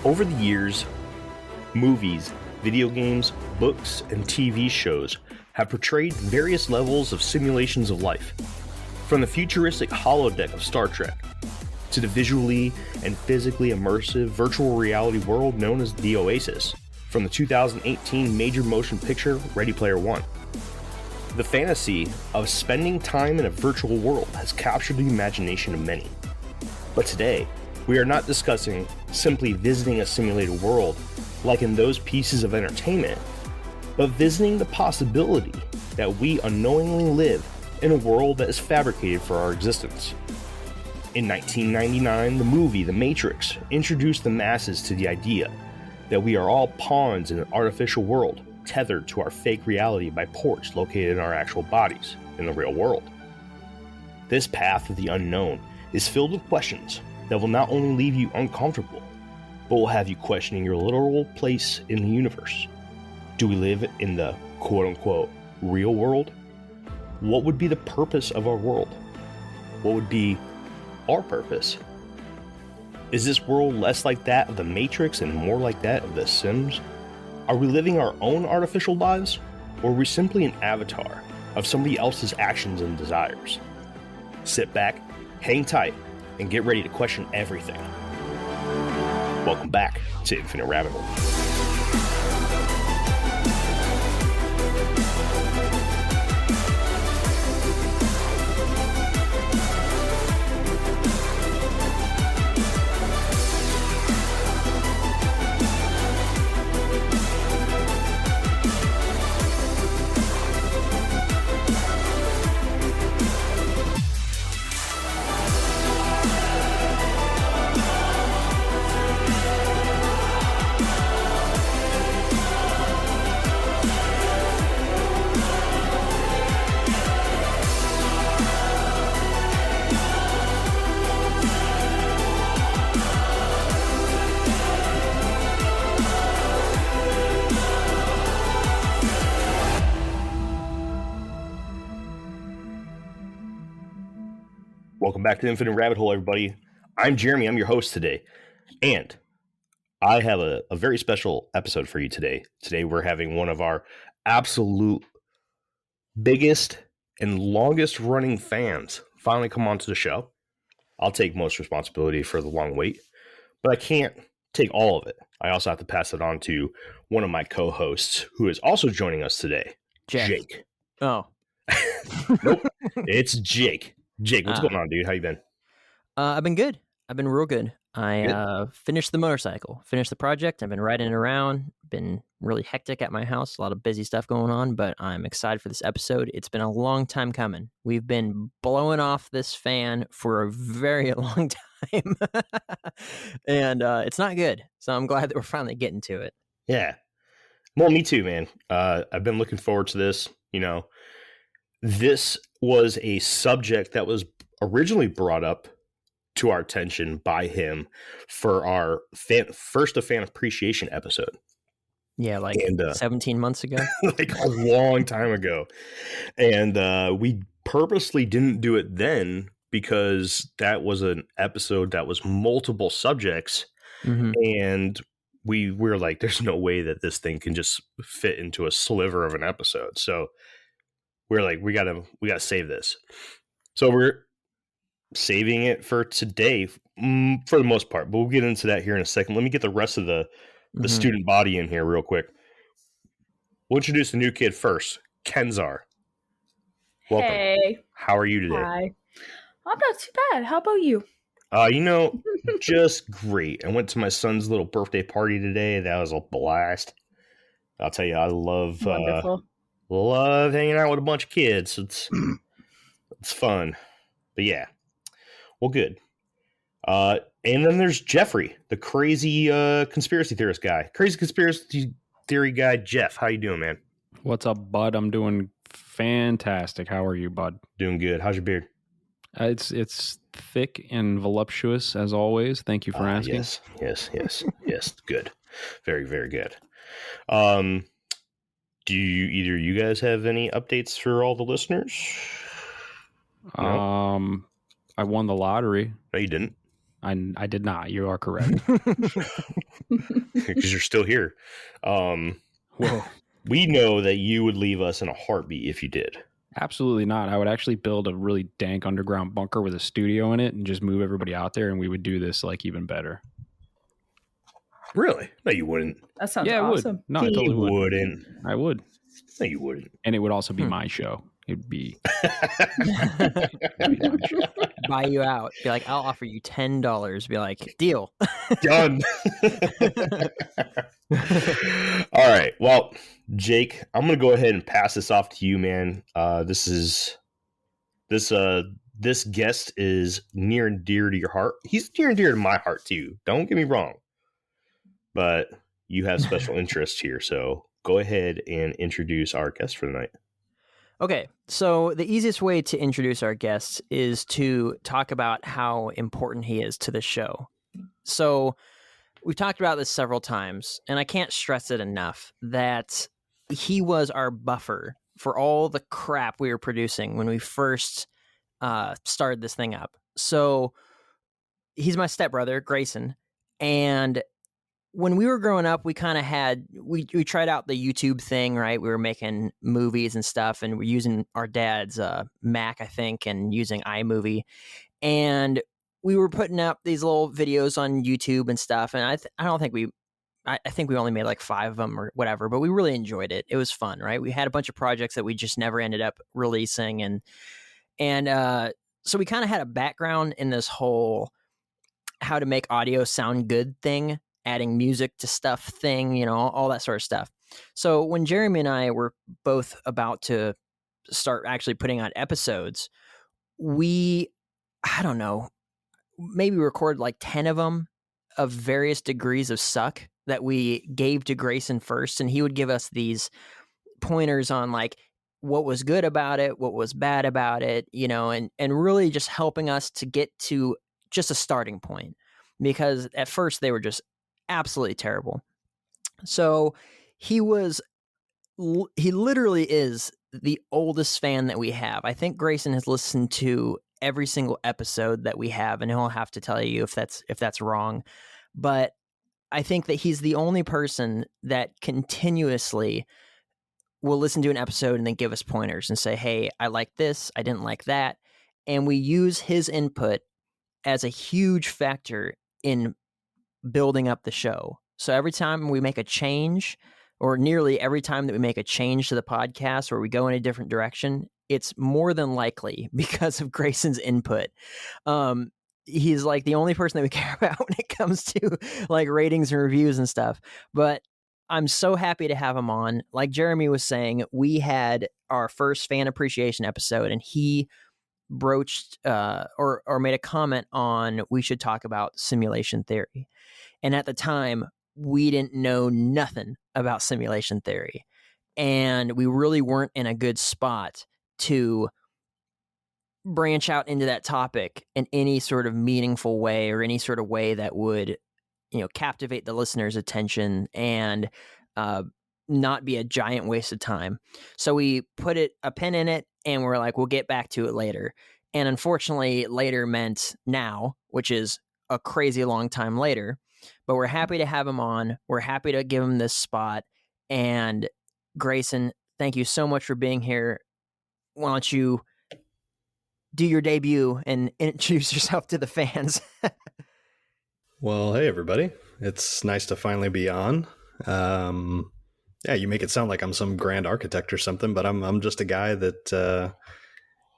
Over the years, movies, video games, books, and TV shows have portrayed various levels of simulations of life. From the futuristic holodeck of Star Trek, to the visually and physically immersive virtual reality world known as the Oasis, from the 2018 major motion picture Ready Player One. The fantasy of spending time in a virtual world has captured the imagination of many. But today, we are not discussing simply visiting a simulated world like in those pieces of entertainment, but visiting the possibility that we unknowingly live in a world that is fabricated for our existence. In 1999, the movie The Matrix introduced the masses to the idea that we are all pawns in an artificial world tethered to our fake reality by ports located in our actual bodies in the real world. This path of the unknown is filled with questions that will not only leave you uncomfortable, but will have you questioning your literal place in the universe. Do we live in the quote-unquote real world? What would be the purpose of our world? What would be our purpose? Is this world less like that of the Matrix and more like that of the Sims? Are we living our own artificial lives, or are we simply an avatar of somebody else's actions and desires? Sit back, hang tight, and get ready to question everything. Welcome back to Infinite Rabbit Hole. Welcome back to Infinite Rabbit Hole, everybody. I'm Jeremy. I'm your host today. And I have a very special episode for you today. Today we're having one of our absolute biggest and longest running fans finally come onto the show. I'll take most responsibility for the long wait, but I can't take all of it. I also have to pass it on to one of my co-hosts who is also joining us today, Jake. Oh. Nope, it's Jake. Jake, what's going on, dude? How you been? I've been good. I've been real good. I finished the motorcycle, finished the project. I've been riding it around, been really hectic at my house, a lot of busy stuff going on, but I'm excited for this episode. It's been a long time coming. We've been blowing off this fan for a very long time, and it's not good. So I'm glad that we're finally getting to it. Yeah. Well, me too, man. I've been looking forward to this. You know, this was a subject that was originally brought up to our attention by him for our first fan appreciation episode. Yeah, like 17 months ago. Like a long time ago. And we purposely didn't do it then because that was an episode that was multiple subjects. Mm-hmm. And we were like, there's no way that this thing can just fit into a sliver of an episode. So we're like, we gotta save this. So we're saving it for today for the most part, but we'll get into that here in a second. Let me get the rest of the student body in here real quick. We'll introduce the new kid first, Kenzar. Welcome. Hey. How are you today? Hi. I'm not too bad. How about you? Just great. I went to my son's little birthday party today. That was a blast. I'll tell you, I love hanging out with a bunch of kids. It's fun. But yeah. Well, good. And then there's Jeffrey, the crazy conspiracy theorist guy. Crazy conspiracy theory guy, Jeff. How you doing, man? What's up, bud? I'm doing fantastic. How are you, bud? Doing good. How's your beard? It's thick and voluptuous as always. Thank you for asking. Yes. Good. Very, very good. Do either you guys have any updates for all the listeners? No? I won the lottery. No, you didn't. I did not. You are correct. Because you're still here. Whoa. We know that you would leave us in a heartbeat if you did. Absolutely not. I would actually build a really dank underground bunker with a studio in it and just move everybody out there, and we would do this like even better. Really? No, you wouldn't. That sounds Yeah, I awesome. would. No, I totally You would. wouldn't. I would. No, you wouldn't. And it would also be my show. It'd be Buy you out. Be like, I'll offer you $10. Be like, deal. Done. All right. Well, Jake, I'm gonna go ahead and pass this off to you, man. This guest is near and dear to your heart. He's near and dear to my heart too. Don't get me wrong. But you have special interest here, so go ahead and introduce our guest for the night. Okay, so the easiest way to introduce our guest is to talk about how important he is to the show. So we've talked about this several times, and I can't stress it enough that he was our buffer for all the crap we were producing when we first started this thing up. So he's my stepbrother, Grayson, and when we were growing up, we kind of had, we tried out the YouTube thing, right? We were making movies and stuff, and we're using our dad's Mac, I think, and using iMovie. And we were putting up these little videos on YouTube and stuff. And I don't think I think we only made like 5 of them or whatever, but we really enjoyed it. It was fun, right? We had a bunch of projects that we just never ended up releasing. And so we kind of had a background in this whole how to make audio sound good thing, adding music to stuff thing, you know, all that sort of stuff. So when Jeremy and I were both about to start actually putting out episodes, I don't know, maybe recorded like 10 of them of various degrees of suck that we gave to Grayson first. And he would give us these pointers on like what was good about it, what was bad about it, you know, and really just helping us to get to just a starting point, because at first they were just absolutely terrible. So he literally is the oldest fan that we have. I think Grayson has listened to every single episode that we have, and he'll have to tell you if that's wrong. But I think that he's the only person that continuously will listen to an episode and then give us pointers and say, hey, I like this, I didn't like that. And we use his input as a huge factor in building up the show. So every time we make a change, or nearly every time that we make a change to the podcast or we go in a different direction, it's more than likely because of Grayson's input. He's like the only person that we care about when it comes to like ratings and reviews and stuff. But I'm so happy to have him on. Like Jeremy was saying, we had our first fan appreciation episode, and he broached or made a comment on we should talk about simulation theory. And at the time, we didn't know nothing about simulation theory. And we really weren't in a good spot to branch out into that topic in any sort of meaningful way, or any sort of way that would, you know, captivate the listener's attention and not be a giant waste of time. So we put a pin in it, and we're like, we'll get back to it later. And unfortunately, later meant now, which is a crazy long time later. But we're happy to have him on. We're happy to give him this spot. And Grayson, thank you so much for being here. Why don't you do your debut and introduce yourself to the fans? Well, hey, everybody. It's nice to finally be on. Yeah, you make it sound like I'm some grand architect or something, but I'm just a guy that,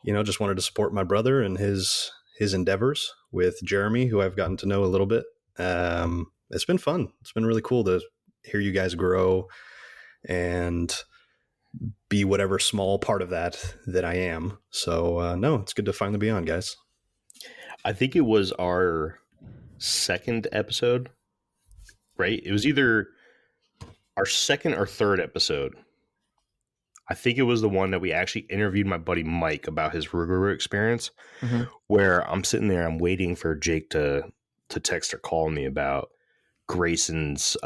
just wanted to support my brother and his endeavors with Jeremy, who I've gotten to know a little bit. It's been fun. It's been really cool to hear you guys grow and be whatever small part of that I am. So, no, it's good to finally be on, guys. I think it was our second episode, right? It was either our second or third episode. I think it was the one that we actually interviewed my buddy Mike about his Rougarou experience, where I'm sitting there, I'm waiting for Jake to text or call me about Grayson's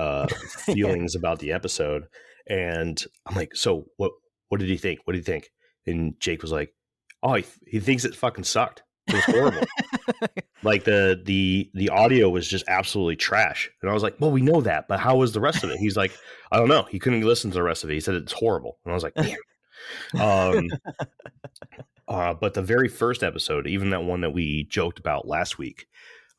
feelings about the episode. And I'm like, so what did he think? What did he think? And Jake was like, oh, he thinks it fucking sucked. It was horrible. Like the audio was just absolutely trash. And I was like, well, we know that, but how was the rest of it? He's like, I don't know. He couldn't listen to the rest of it. He said it's horrible. And I was like, man. But the very first episode, even that one that we joked about last week,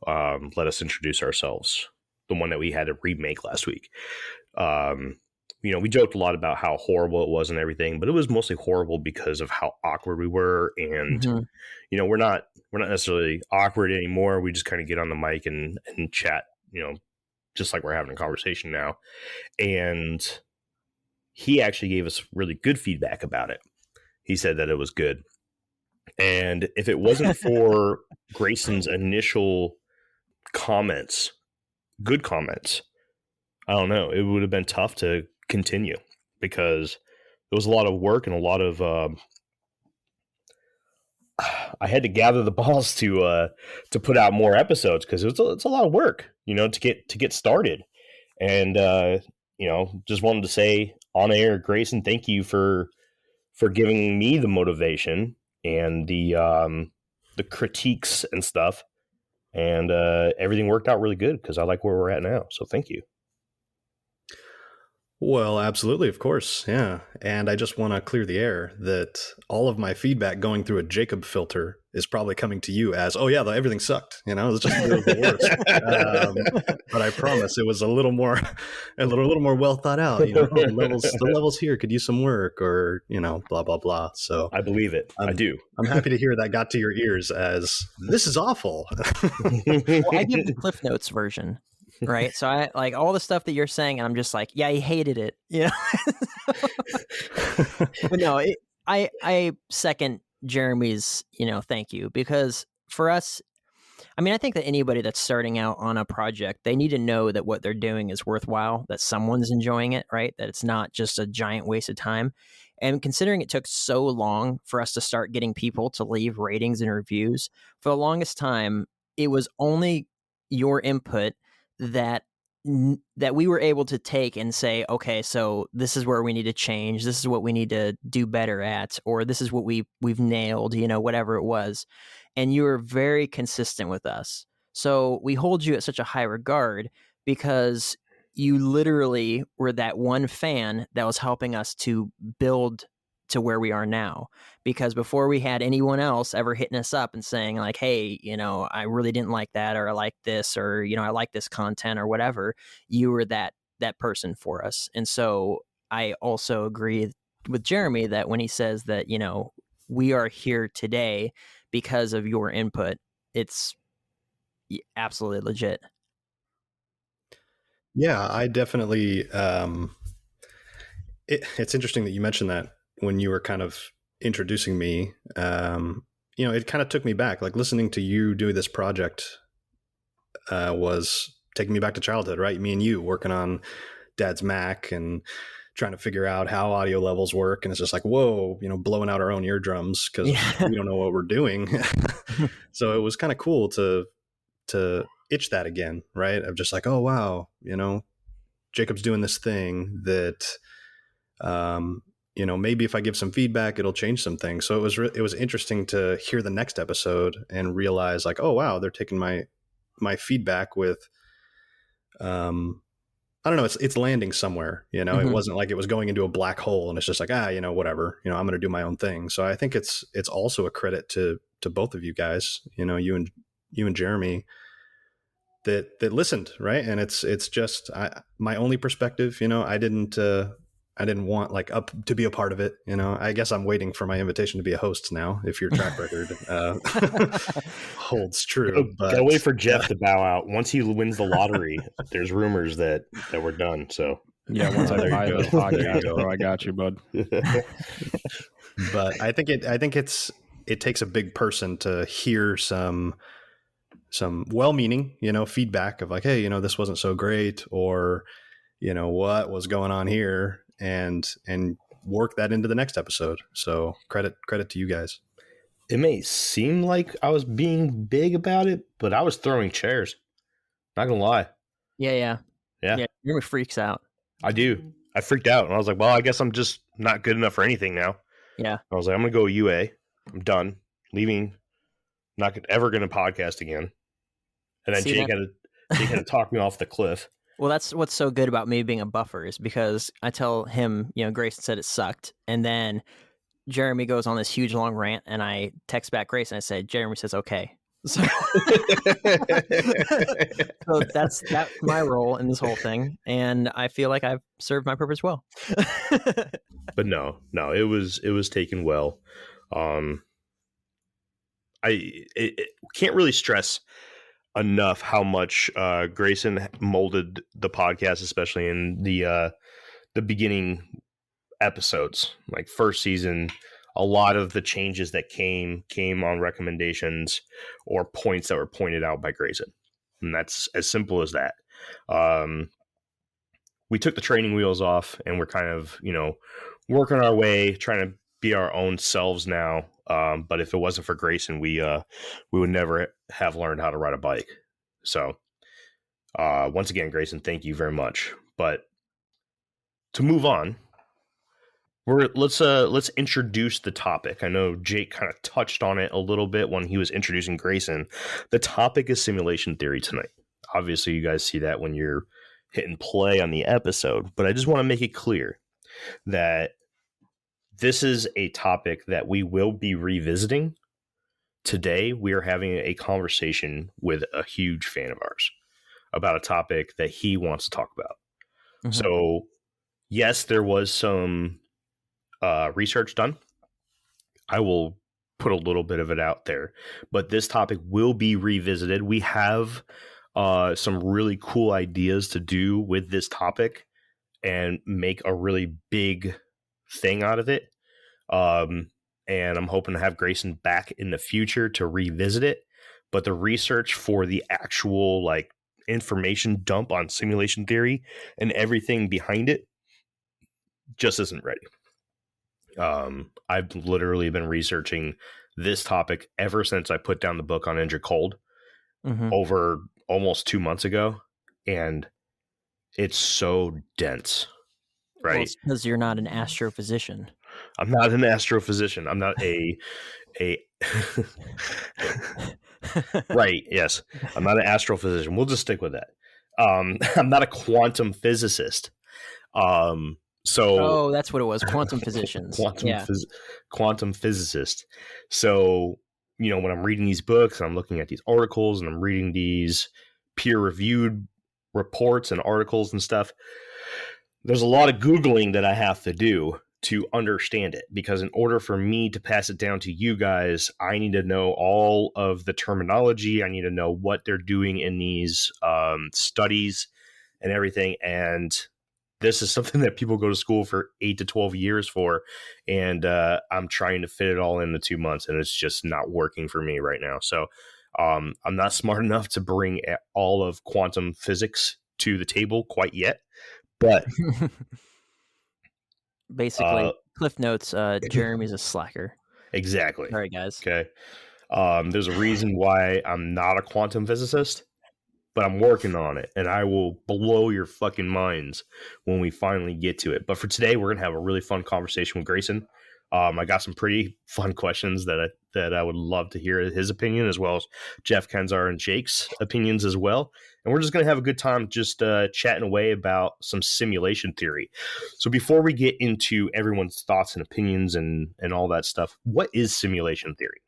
let us introduce ourselves. The one that we had to remake last week. We joked a lot about how horrible it was and everything, but it was mostly horrible because of how awkward we were. And, we're not necessarily awkward anymore. We just kind of get on the mic and chat, just like we're having a conversation now. And he actually gave us really good feedback about it. He said that it was good. And if it wasn't for Grayson's initial comments, good comments, I don't know, it would have been tough to continue because it was a lot of work and a lot of I had to gather the balls to put out more episodes because it's a lot of work, to get started. And just wanted to say on air, Grayson, thank you for giving me the motivation and the critiques and stuff. And everything worked out really good because I like where we're at now. So thank you. Well, absolutely, of course, yeah. And I just want to clear the air that all of my feedback going through a Jacob filter is probably coming to you as, oh yeah, everything sucked. It's just the worst. But I promise it was a little more well thought out. The levels here could use some work, or blah blah blah. So I believe it. I do. I'm happy to hear that got to your ears as this is awful. Well, I give the Cliff Notes version. Right. So I like all the stuff that you're saying, and I'm just like, yeah, he hated it. But no, I second Jeremy's, thank you, because for us, I think that anybody that's starting out on a project, they need to know that what they're doing is worthwhile, that someone's enjoying it, right? That it's not just a giant waste of time. And considering it took so long for us to start getting people to leave ratings and reviews, for the longest time, it was only your input that we were able to take and say, okay, so this is where we need to change. This is what we need to do better at, or this is what we've nailed, whatever it was. And you were very consistent with us. So we hold you at such a high regard because you literally were that one fan that was helping us to build to where we are now. Because before we had anyone else ever hitting us up and saying like, hey, I really didn't like that, or I like this, or, I like this content or whatever, you were that person for us. And so I also agree with Jeremy that when he says that, we are here today because of your input, it's absolutely legit. Yeah, I definitely, it's interesting that you mentioned that when you were kind of introducing me. It kind of took me back, like listening to you do this project was taking me back to childhood, right? Me and you working on Dad's Mac and trying to figure out how audio levels work. And it's just like, whoa, blowing out our own eardrums because we don't know what we're doing. So it was kind of cool to itch that again, right? Of just like, oh, wow, Jacob's doing this thing that, maybe if I give some feedback, it'll change some things. So it was interesting to hear the next episode and realize like, oh, wow, they're taking my feedback with, I don't know, it's landing somewhere, It wasn't like it was going into a black hole and it's just like, whatever, I'm going to do my own thing. So I think it's also a credit to both of you guys, you and Jeremy, that listened, right? And it's just my only perspective, I didn't want like up to be a part of it. I guess I'm waiting for my invitation to be a host now. If your track record holds true, gotta wait for Jeff to bow out. Once he wins the lottery, there's rumors that we're done. So yeah, once I buy the podcast, I got you, bud. But I think it takes a big person to hear some well-meaning, feedback of like, hey, this wasn't so great, or what was going on here, and work that into the next episode. So credit to you guys. It may seem like I was being big about it, but I was throwing chairs. Not gonna lie. Yeah. Jeremy freaks out. I do. I freaked out and I was like, well, I guess I'm just not good enough for anything now. Yeah. I was like, I'm gonna go UA. I'm done. Leaving not ever going to podcast again. And then See, Jake had to talk me off the cliff. Well, that's what's so good about me being a buffer is because I tell him, Grayson said it sucked. And then Jeremy goes on this huge long rant and I text back Grayson. I said, Jeremy says, okay. So, so that's my role in this whole thing. And I feel like I've served my purpose well. But no, it was taken well. I can't really stress enough how much Grayson molded the podcast, especially in the beginning episodes, like first season. A lot of the changes that came on recommendations or points that were pointed out by Grayson, and that's as simple as that. We took the training wheels off, and we're kind of working our way, trying to be our own selves now. But if it wasn't for Grayson, we would never have learned how to ride a bike. So once again, Grayson, thank you very much. But to move on, let's introduce the topic. I know Jake kind of touched on it a little bit when he was introducing Grayson. The topic is simulation theory tonight. Obviously, you guys see that when you're hitting play on the episode, but I just want to make it clear that this is a topic that we will be revisiting. Today, we are having a conversation with a huge fan of ours about a topic that he wants to talk about. Mm-hmm. So, yes, there was some research done. I will put a little bit of it out there, but this topic will be revisited. We have some really cool ideas to do with this topic and make a really big thing out of it. And I'm hoping to have Grayson back in the future to revisit it. But the research for the actual information dump on simulation theory and everything behind it just isn't ready. I've literally been researching this topic ever since I put down the book on Injured Cold over almost 2 months ago, and it's so dense, right? Well, it's because you're not an astrophysician. I'm not an astrophysician. I'm not a right. Yes, I'm not an astrophysician. We'll just stick with that. I'm not a quantum physicist. So that's what it was. Quantum physicians. Quantum physicist. So, when I'm reading these books and I'm looking at these articles and I'm reading these peer-reviewed reports and articles and stuff, there's a lot of Googling that I have to do to understand it, because in order for me to pass it down to you guys, I need to know all of the terminology. I need to know what they're doing in these studies and everything. And this is something that people go to school for 8 to 12 years for. And I'm trying to fit it all into 2 months, and it's just not working for me right now. So I'm not smart enough to bring all of quantum physics to the table quite yet. But basically, Cliff Notes, Jeremy's a slacker. Exactly. All right, guys. Okay. There's a reason why I'm not a quantum physicist, but I'm working on it, and I will blow your fucking minds when we finally get to it. But for today, we're going to have a really fun conversation with Grayson. I got some pretty fun questions that I would love to hear his opinion, as well as Jeff Kenzar and Jake's opinions as well. And we're just going to have a good time just chatting away about some simulation theory. So before we get into everyone's thoughts and opinions and all that stuff, what is simulation theory?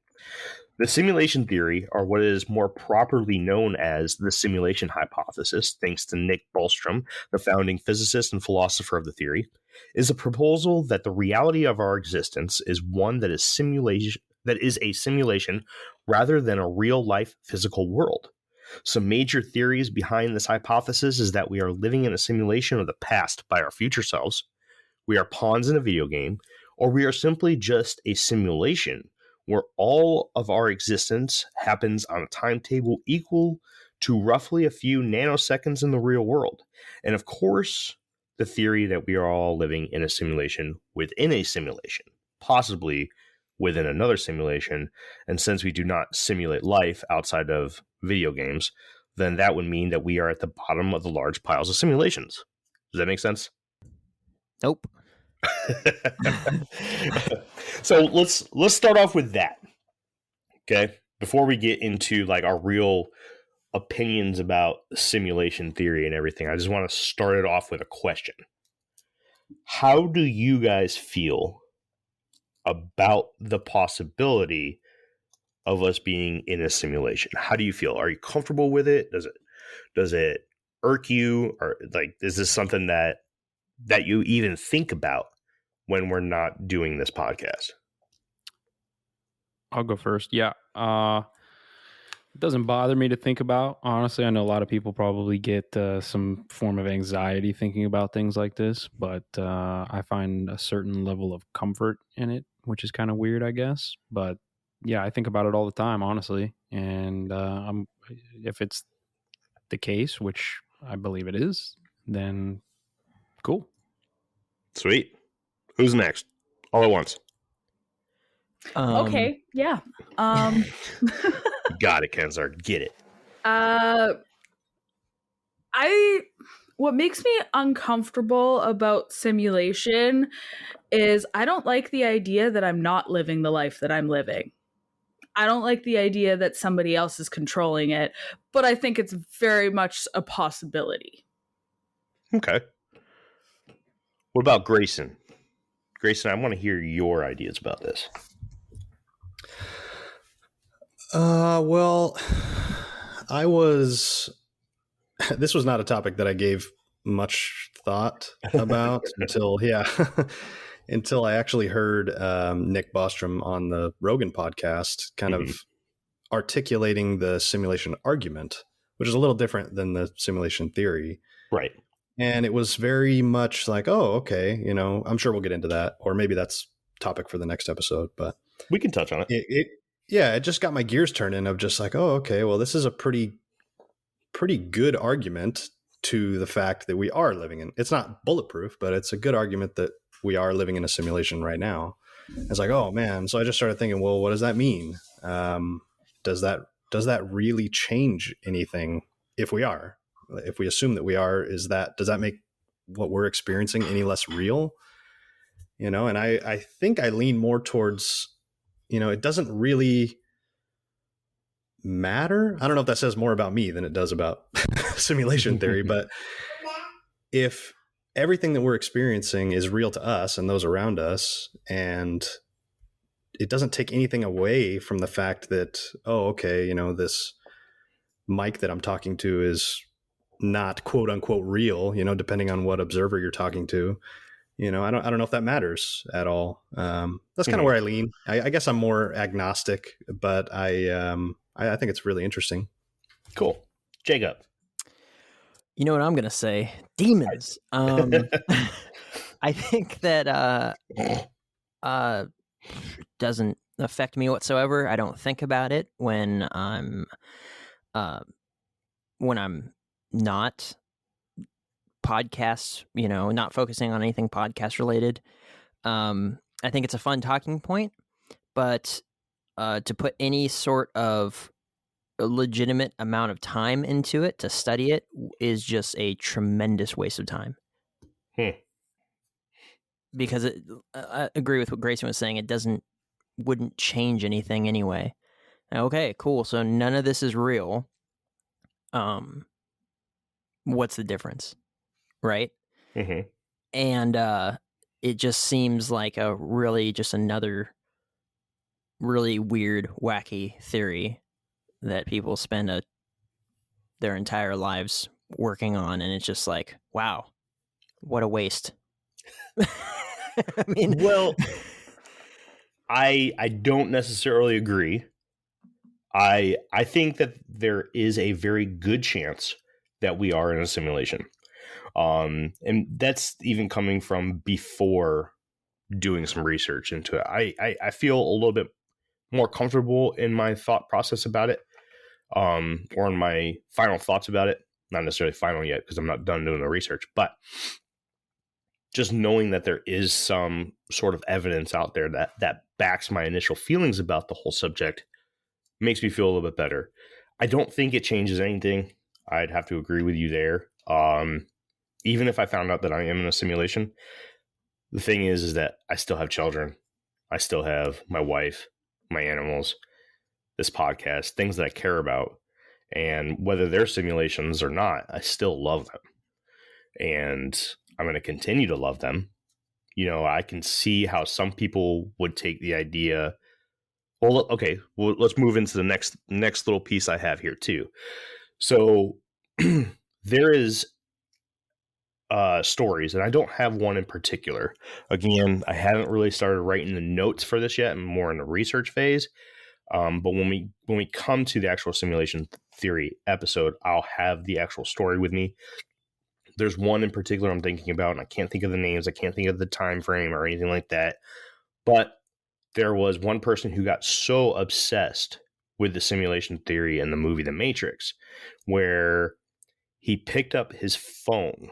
The simulation theory, or what is more properly known as the simulation hypothesis, thanks to Nick Bostrom, the founding physicist and philosopher of the theory, is a proposal that the reality of our existence is one that is a simulation rather than a real-life physical world. Some major theories behind this hypothesis is that we are living in a simulation of the past by our future selves, we are pawns in a video game, or we are simply just a simulation where all of our existence happens on a timetable equal to roughly a few nanoseconds in the real world. And of course, the theory that we are all living in a simulation within a simulation, possibly within another simulation. And since we do not simulate life outside of video games, then that would mean that we are at the bottom of the large piles of simulations. Does that make sense? Nope. So let's start off with that. Okay. before we get into like our real opinions about simulation theory and everything, I just want to start it off with a question. How do you guys feel about the possibility of us being in a simulation? How do you feel? Are you comfortable with it? Does it irk you, or like is this something that you even think about when we're not doing this podcast? I'll go first. Yeah. It doesn't bother me to think about. Honestly, I know a lot of people probably get some form of anxiety thinking about things like this, but I find a certain level of comfort in it, which is kind of weird, I guess. But yeah, I think about it all the time, honestly. And if it's the case, which I believe it is, then cool. Sweet. Who's next? All at once. Okay, yeah. Got it, Kenzar. Get it. What makes me uncomfortable about simulation is I don't like the idea that I'm not living the life that I'm living. I don't like the idea that somebody else is controlling it, but I think it's very much a possibility. Okay. What about Grayson? Grayson, I want to hear your ideas about this. Well, this was not a topic that I gave much thought about until I actually heard Nick Bostrom on the Rogan podcast kind of articulating the simulation argument, which is a little different than the simulation theory. Right. And it was very much like, oh, okay, I'm sure we'll get into that, or maybe that's topic for the next episode, but we can touch on it. It just got my gears turning of just like, oh, okay, well, this is a pretty good argument to the fact that we are living in, it's not bulletproof, but it's a good argument that we are living in a simulation right now. It's like, oh man. So I just started thinking, well, what does that mean? Does that really change anything if we assume that we are, does that make what we're experiencing any less real? And I think I lean more towards, it doesn't really matter. I don't know if that says more about me than it does about simulation theory, but if everything that we're experiencing is real to us and those around us, and it doesn't take anything away from the fact that, oh, okay, this mic that I'm talking to is not quote unquote real, depending on what observer you're talking to. I don't know if that matters at all. That's kind of where I lean. I guess I'm more agnostic, but I think it's really interesting. Cool. Jacob. You know what I'm going to say? Demons. I think that doesn't affect me whatsoever. I don't think about it when I'm not podcasts, not focusing on anything podcast related. I think it's a fun talking point, but to put any sort of a legitimate amount of time into it to study it is just a tremendous waste of time. Because I agree with what Grayson was saying. It wouldn't change anything anyway. Okay, cool. So none of this is real. What's the difference? Right? Mm-hmm. And it just seems like another really weird, wacky theory that people spend their entire lives working on, and it's just like, wow, what a waste. I mean, well, I don't necessarily agree. I think that there is a very good chance that we are in a simulation. And that's even coming from before doing some research into it. I feel a little bit more comfortable in my thought process about it, or in my final thoughts about it. Not necessarily final yet because I'm not done doing the research, but just knowing that there is some sort of evidence out there that backs my initial feelings about the whole subject makes me feel a little bit better. I don't think it changes anything. I'd have to agree with you there. Even if I found out that I am in a simulation, the thing is that I still have children. I still have my wife, my animals. this podcast, things that I care about, and whether they're simulations or not, I still love them. And I'm going to continue to love them. You know, I can see how some people would take the idea. Well, okay, well, let's move into the next little piece I have here too. So there is stories, and I don't have one in particular. Again, I haven't really started writing the notes for this yet. I'm more in the research phase. But when we come to the actual simulation theory episode, I'll have the actual story with me. There's one in particular I'm thinking about, and I can't think of the names. I can't think of the time frame or anything like that. But there was one person who got so obsessed with the simulation theory in the movie The Matrix, where he picked up his phone,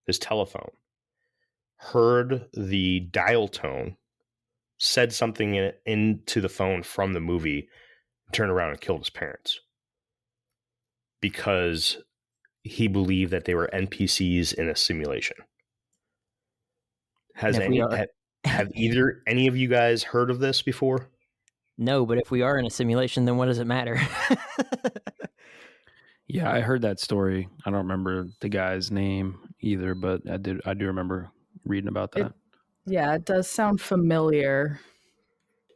his telephone, heard the dial tone, said something into the phone from the movie, turned around and killed his parents because he believed that they were NPCs in a simulation. Have either any of you guys heard of this before? No, but if we are in a simulation, then what does it matter? Yeah, I heard that story. I don't remember the guy's name either, but I do remember reading about that. It does sound familiar.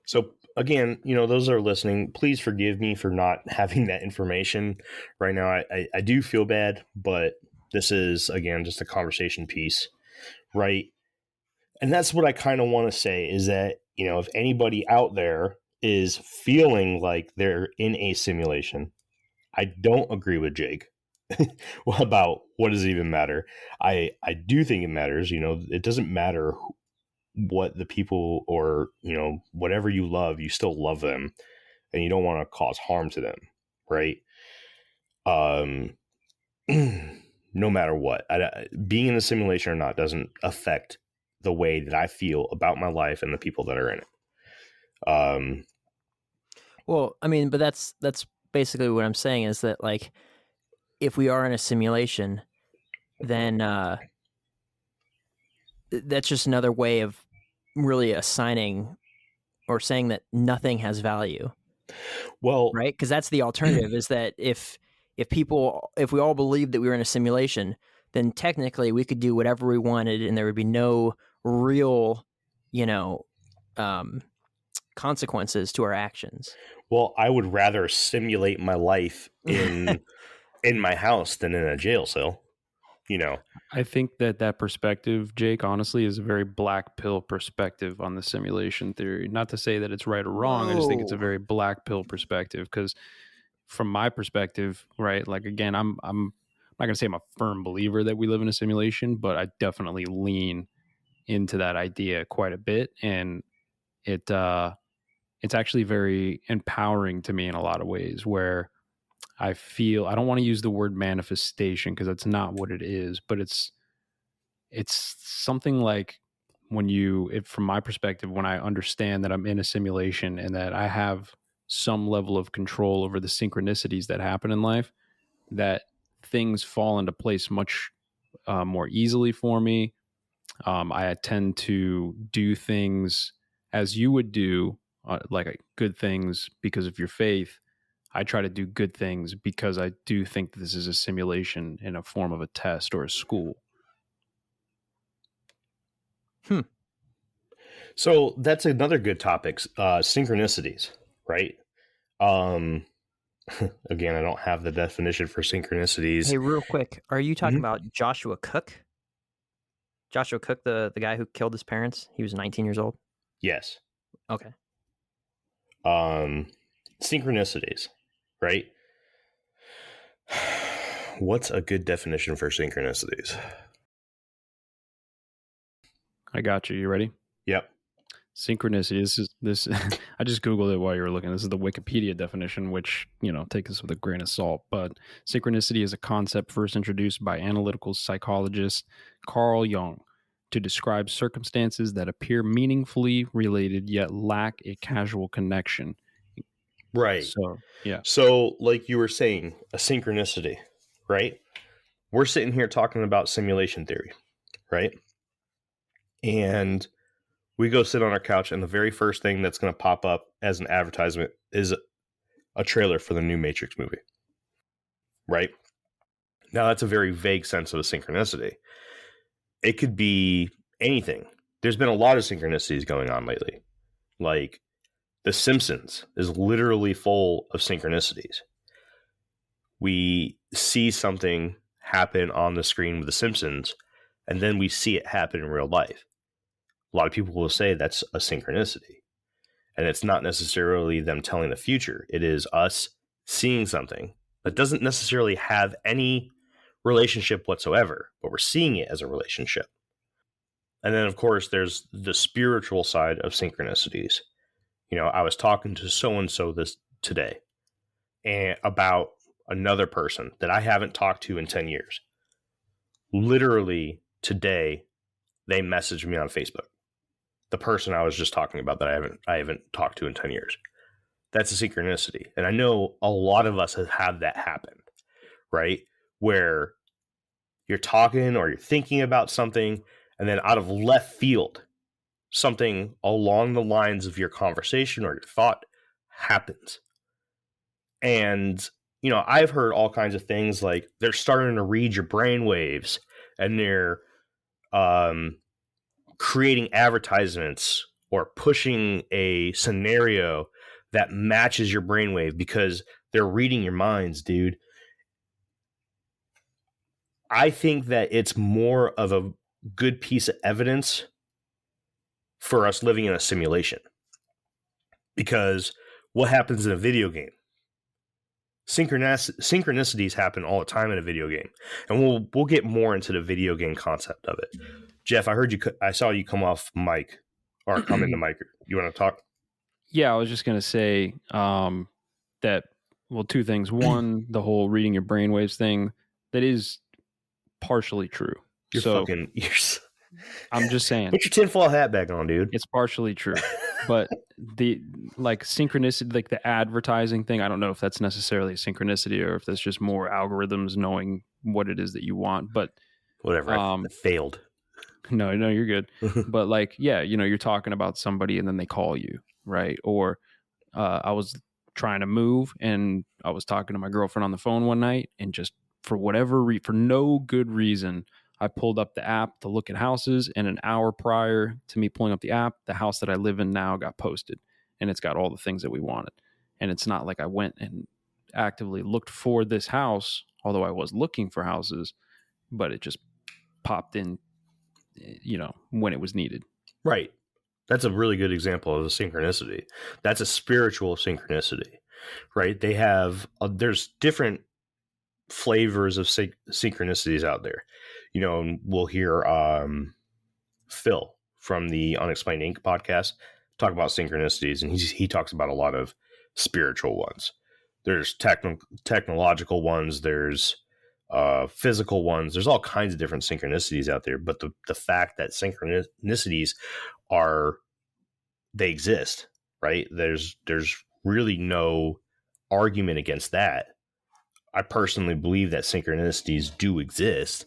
So again, you know, those that are listening, please forgive me for not having that information right now. I do feel bad, but this is, again, just a conversation piece, right? And that's what I kind of want to say is that, you know, if anybody out there is feeling like they're in a simulation, I don't agree with Jake about what does it even matter. I do think it matters. You know, it doesn't matter what the people or, you know, whatever you love, you still love them and you don't want to cause harm to them. Right. No matter what, being in the simulation or not doesn't affect the way that I feel about my life and the people that are in it. Well, I mean, but that's basically what I'm saying is that, like, if we are in a simulation, then that's just another way of really assigning or saying that nothing has value. Well, right? Because that's the alternative is that if we all believed that we were in a simulation, then technically we could do whatever we wanted and there would be no real, you know, consequences to our actions. Well, I would rather simulate my life in my house than in a jail cell. You know, I think that perspective, Jake, honestly, is a very black pill perspective on the simulation theory. Not to say that it's right or wrong. I just think it's a very black pill perspective because from my perspective, right, like, again, I'm not going to say I'm a firm believer that we live in a simulation, but I definitely lean into that idea quite a bit. And it's actually very empowering to me in a lot of ways where I feel, I don't want to use the word manifestation because that's not what it is, but it's something like from my perspective, when I understand that I'm in a simulation and that I have some level of control over the synchronicities that happen in life, that things fall into place much more easily for me. I tend to do things as you would do, like good things because of your faith. I try to do good things because I do think that this is a simulation in a form of a test or a school. So that's another good topic, synchronicities, right? Again, I don't have the definition for synchronicities. Hey, real quick, are you talking about Joshua Cook? Joshua Cook, the guy who killed his parents? He was 19 years old? Yes. Okay. Synchronicities, right? What's a good definition for synchronicities? I got you. You ready? Yep. Synchronicity. This I just Googled it while you were looking. This is the Wikipedia definition, which, you know, take this with a grain of salt. But synchronicity is a concept first introduced by analytical psychologist Carl Jung to describe circumstances that appear meaningfully related yet lack a causal connection. Right. So, yeah. So, like you were saying, a synchronicity, right? We're sitting here talking about simulation theory, right? And we go sit on our couch, and the very first thing that's going to pop up as an advertisement is a trailer for the new Matrix movie. Right? Now, that's a very vague sense of a synchronicity. It could be anything. There's been a lot of synchronicities going on lately. Like, The Simpsons is literally full of synchronicities. We see something happen on the screen with The Simpsons, and then we see it happen in real life. A lot of people will say that's a synchronicity. And it's not necessarily them telling the future. It is us seeing something that doesn't necessarily have any relationship whatsoever, but we're seeing it as a relationship. And then, of course, there's the spiritual side of synchronicities. You know, I was talking to so-and-so this today and about another person that I haven't talked to in 10 years. Literally today, they messaged me on Facebook. The person I was just talking about that I haven't talked to in 10 years. That's a synchronicity. And I know a lot of us have had that happen, right? Where you're talking or you're thinking about something, and then out of left field, something along the lines of your conversation or your thought happens. And, you know, I've heard all kinds of things like they're starting to read your brain waves, and they're creating advertisements or pushing a scenario that matches your brainwave because they're reading your minds, dude. I think that it's more of a good piece of evidence for us living in a simulation. Because what happens in a video game? Synchronicities happen all the time in a video game. And we'll get more into the video game concept of it. Jeff, I saw you come off mic or come into mic. You want to talk? Yeah, I was just going to say that, well, two things. One, the whole reading your brainwaves thing, that is partially true. I'm just saying. Put your tinfoil hat back on, dude. It's partially true. But the synchronicity, like the advertising thing, I don't know if that's necessarily a synchronicity or if that's just more algorithms knowing what it is that you want. But whatever, I failed. No, you're good. But like, yeah, you know, you're talking about somebody and then they call you, right? Or I was trying to move and I was talking to my girlfriend on the phone one night, and just for for no good reason, I pulled up the app to look at houses, and an hour prior to me pulling up the app, the house that I live in now got posted, and it's got all the things that we wanted. And it's not like I went and actively looked for this house, although I was looking for houses, but it just popped in, you know, when it was needed. Right. That's a really good example of a synchronicity. That's a spiritual synchronicity, right? They have, there's different flavors of synchronicities out there. You know, and we'll hear Phil from the Unexplained Inc. podcast talk about synchronicities, and he talks about a lot of spiritual ones. There's technological ones, there's physical ones, there's all kinds of different synchronicities out there. But the fact that synchronicities they exist, right? There's really no argument against that. I personally believe that synchronicities do exist.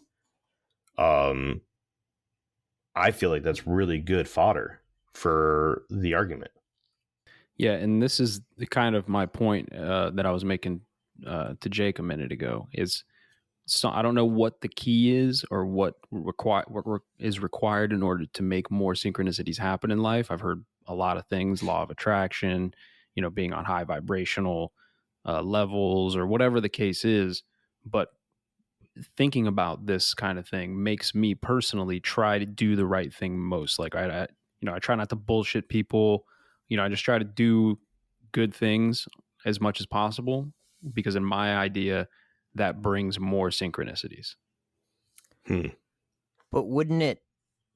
I feel like that's really good fodder for the argument. Yeah, and this is the kind of my point that I was making to Jake a minute ago. Is so I don't know what the key is or what is required in order to make more synchronicities happen in life. I've heard a lot of things, law of attraction, you know, being on high vibrational levels or whatever the case is. But thinking about this kind of thing makes me personally try to do the right thing most. Like I try not to bullshit people. You know, I just try to do good things as much as possible, because in my idea, that brings more synchronicities. But wouldn't it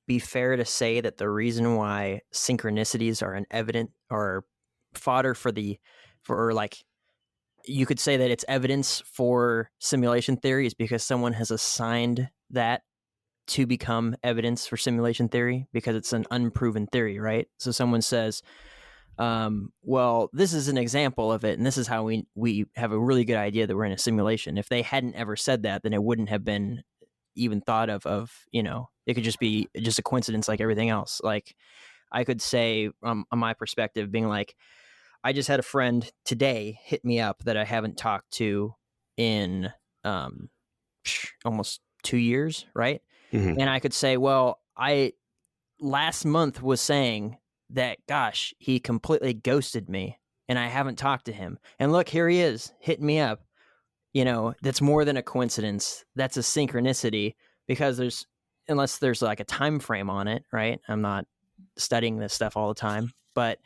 be fair to say that the reason why synchronicities are an evident or fodder for like, you could say that it's evidence for simulation theory is because someone has assigned that to become evidence for simulation theory, because it's an unproven theory, right? So someone says, well, this is an example of it, and this is how we have a really good idea that we're in a simulation. If they hadn't ever said that, then it wouldn't have been even thought of, you know, it could just be just a coincidence like everything else. Like I could say, on my perspective, being like, I just had a friend today hit me up that I haven't talked to in almost 2 years, right? Mhm. And I could say, well, I last month was saying that, gosh, he completely ghosted me and I haven't talked to him. And look, here he is hitting me up. That's more than a coincidence. That's a synchronicity, because unless there's like a time frame on it, right? I'm not studying this stuff all the time, but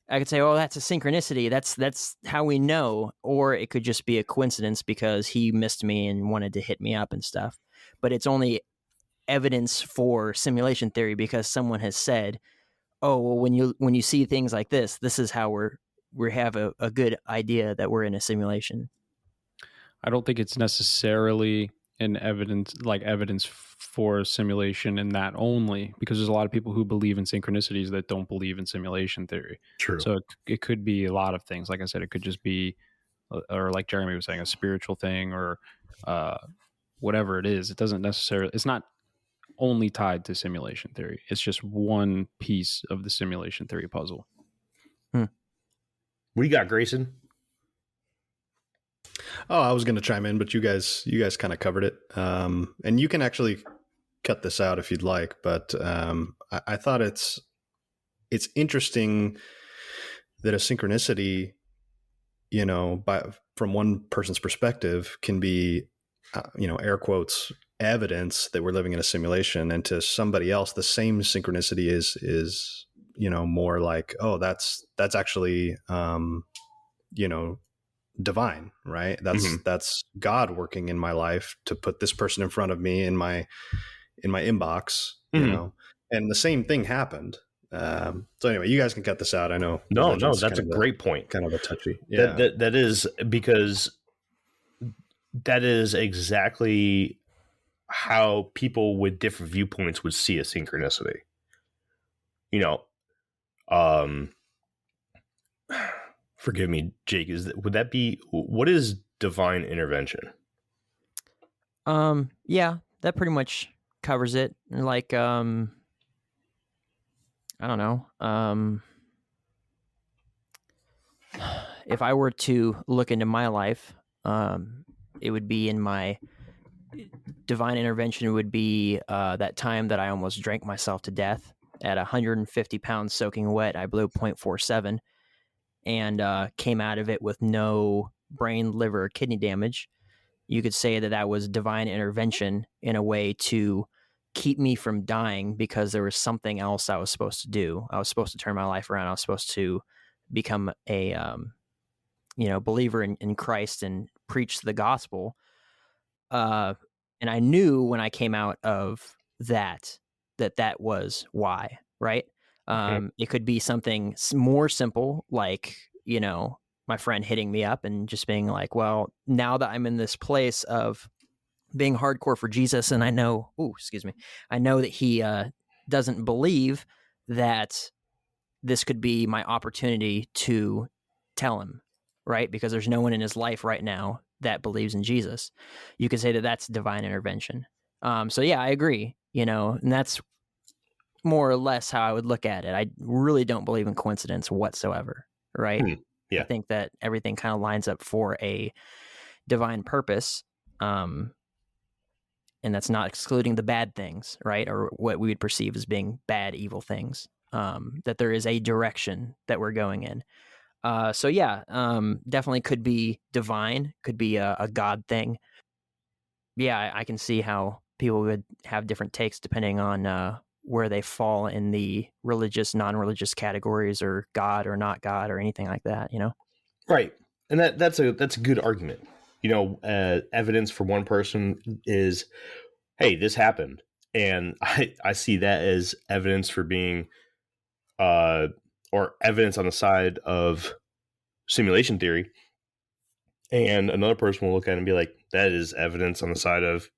I could say, oh, that's a synchronicity. That's how we know. Or it could just be a coincidence because he missed me and wanted to hit me up and stuff. But it's only evidence for simulation theory because someone has said, oh, well, when you see things like this is how we have a good idea that we're in a simulation. I don't think it's necessarily evidence for simulation in that only, because there's a lot of people who believe in synchronicities that don't believe in simulation theory. True. So it could be a lot of things. Like I said, it could just be, or like Jeremy was saying, a spiritual thing, or whatever it is. It doesn't necessarily, it's not only tied to simulation theory. It's just one piece of the simulation theory puzzle. What do you got, Grayson? Oh, I was going to chime in, but you guys kind of covered it. And you can actually cut this out if you'd like, but I thought it's interesting that a synchronicity, from one person's perspective, can be, air quotes, evidence that we're living in a simulation, and to somebody else, the same synchronicity is more like, oh, that's actually divine, right? That's God working in my life to put this person in front of me in my inbox, and the same thing happened. So anyway, you guys can cut this out. I know. No, that's a great point. Kind of a touchy. Yeah. That is, because that is exactly how people with different viewpoints would see a synchronicity. Forgive me, Jake. What is divine intervention? Yeah, that pretty much covers it. Like, I don't know. If I were to look into my life, it would be in my divine intervention would be that time that I almost drank myself to death at 150 pounds soaking wet. I blew 0.47 and came out of it with no brain, liver, or kidney damage. You could say that was divine intervention in a way to keep me from dying, because there was something else I was supposed to do. I was supposed to turn my life around. I was supposed to become a believer in Christ and preach the gospel. And I knew when I came out of that was why, right? It could be something more simple, like, my friend hitting me up and just being like, well, now that I'm in this place of being hardcore for Jesus, and I know that he doesn't believe, that this could be my opportunity to tell him, right? Because there's no one in his life right now that believes in Jesus. You could say that that's divine intervention. So yeah, I agree, and that's more or less how I would look at it. I really don't believe in coincidence whatsoever, right? Yeah. I think that everything kind of lines up for a divine purpose. And that's not excluding the bad things, right? Or what we would perceive as being bad, evil things. That there is a direction that we're going in. So yeah, definitely could be divine, could be a God thing. Yeah, I can see how people would have different takes depending on where they fall in the religious, non-religious categories, or God or not God or anything like that, Right. And that's a good argument. Evidence for one person is, hey, this happened. And I see that as evidence for being, or evidence on the side of simulation theory. And another person will look at it and be like, that is evidence on the side of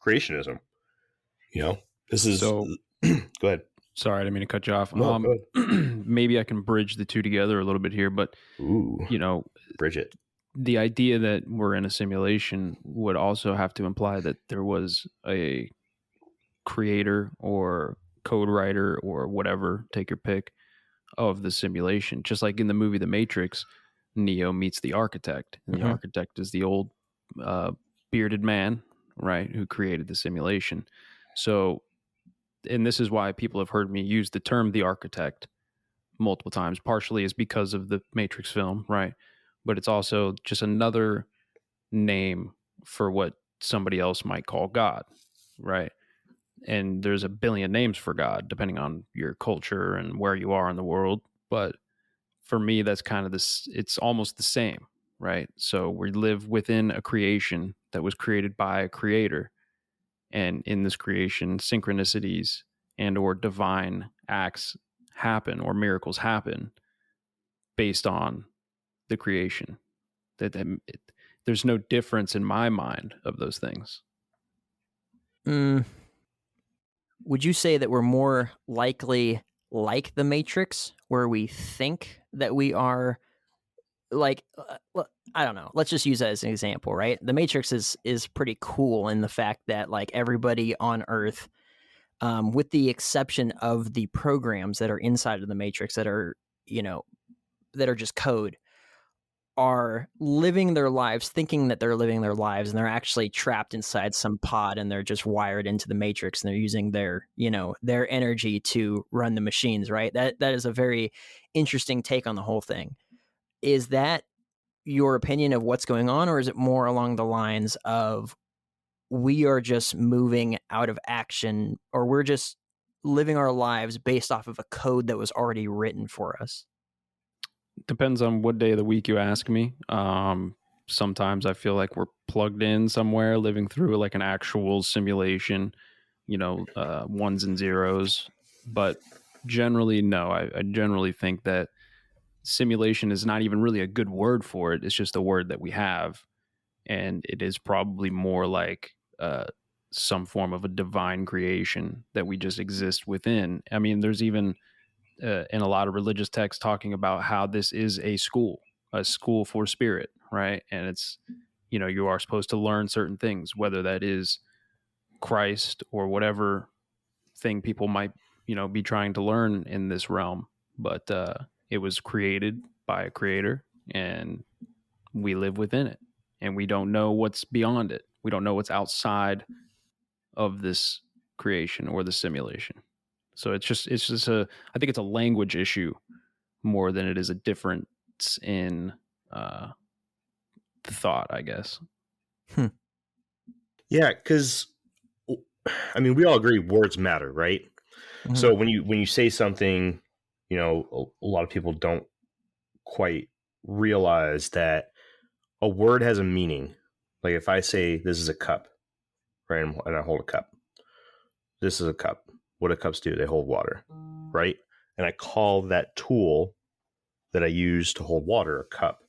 creationism. This is, So go ahead. Sorry, I didn't mean to cut you off. No, go ahead. Maybe I can bridge the two together a little bit here, but bridge it. The idea that we're in a simulation would also have to imply that there was a creator or code writer or whatever, take your pick, of the simulation. Just like in the movie The Matrix, Neo meets the architect, and the architect is the old bearded man, right, who created the simulation. So, and this is why people have heard me use the term the architect multiple times. Partially is because of the Matrix film, right? But it's also just another name for what somebody else might call God, right? And there's a billion names for God depending on your culture and where you are in the world. But for me, that's kind of this, it's almost the same, right? So we live within a creation that was created by a creator. And in this creation, synchronicities and or divine acts happen or miracles happen based on the creation. There's no difference in my mind of those things. Would you say that we're more likely like the Matrix, where we think that we are like, I don't know. Let's just use that as an example, right? The Matrix is pretty cool in the fact that like everybody on Earth, with the exception of the programs that are inside of the Matrix that are, that are just code, are living their lives thinking that they're living their lives, and they're actually trapped inside some pod, and they're just wired into the Matrix, and they're using their their energy to run the machines, right? That is a very interesting take on the whole thing. Is that your opinion of what's going on, or is it more along the lines of we are just moving out of action, or we're just living our lives based off of a code that was already written for us? Depends on what day of the week you ask me. Sometimes I feel like we're plugged in somewhere, living through like an actual simulation, ones and zeros. But generally, no. I generally think that simulation is not even really a good word for it. It's just a word that we have, and it is probably more like some form of a divine creation that we just exist within. I mean, there's even in a lot of religious texts talking about how this is a school for spirit, right? And it's, you are supposed to learn certain things, whether that is Christ or whatever thing people might, be trying to learn in this realm. But it was created by a creator, and we live within it, and we don't know what's beyond it. We don't know what's outside of this creation or the simulation. So it's just I think it's a language issue more than it is a difference in thought, I guess. Yeah, because I mean, we all agree words matter, right? Mm-hmm. So when you say something, a lot of people don't quite realize that a word has a meaning. Like if I say this is a cup, right, and I hold a cup, this is a cup. What do cups do? They hold water, right? And I call that tool that I use to hold water a cup.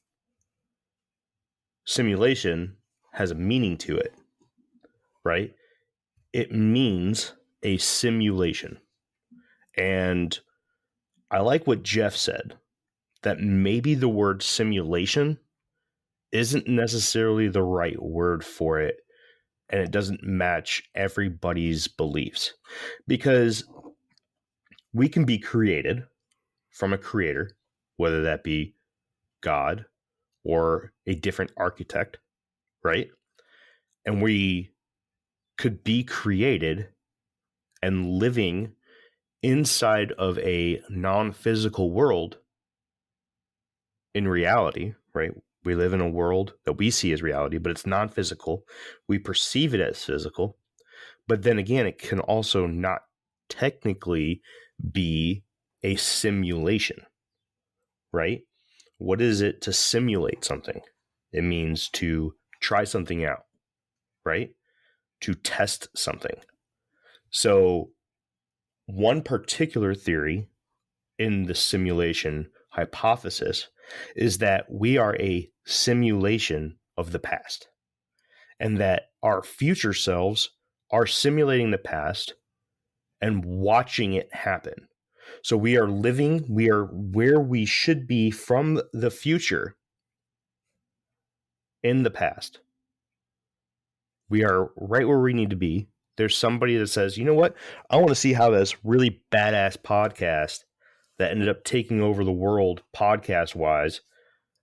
Simulation has a meaning to it, right? It means a simulation. And I like what Jeff said, that maybe the word simulation isn't necessarily the right word for it, and it doesn't match everybody's beliefs. Because we can be created from a creator, whether that be God or a different architect, right? And we could be created and living inside of a non-physical world in reality, right? We live in a world that we see as reality, but it's non-physical. We perceive it as physical. But then again, it can also not technically be a simulation, right? What is it to simulate something? It means to try something out, right? To test something. So one particular theory in the simulation hypothesis is that we are a simulation of the past, and that our future selves are simulating the past and watching it happen. So we are where we should be from the future in the past. We are right where we need to be. There's somebody that says, you know what? I want to see how this really badass podcast that ended up taking over the world podcast wise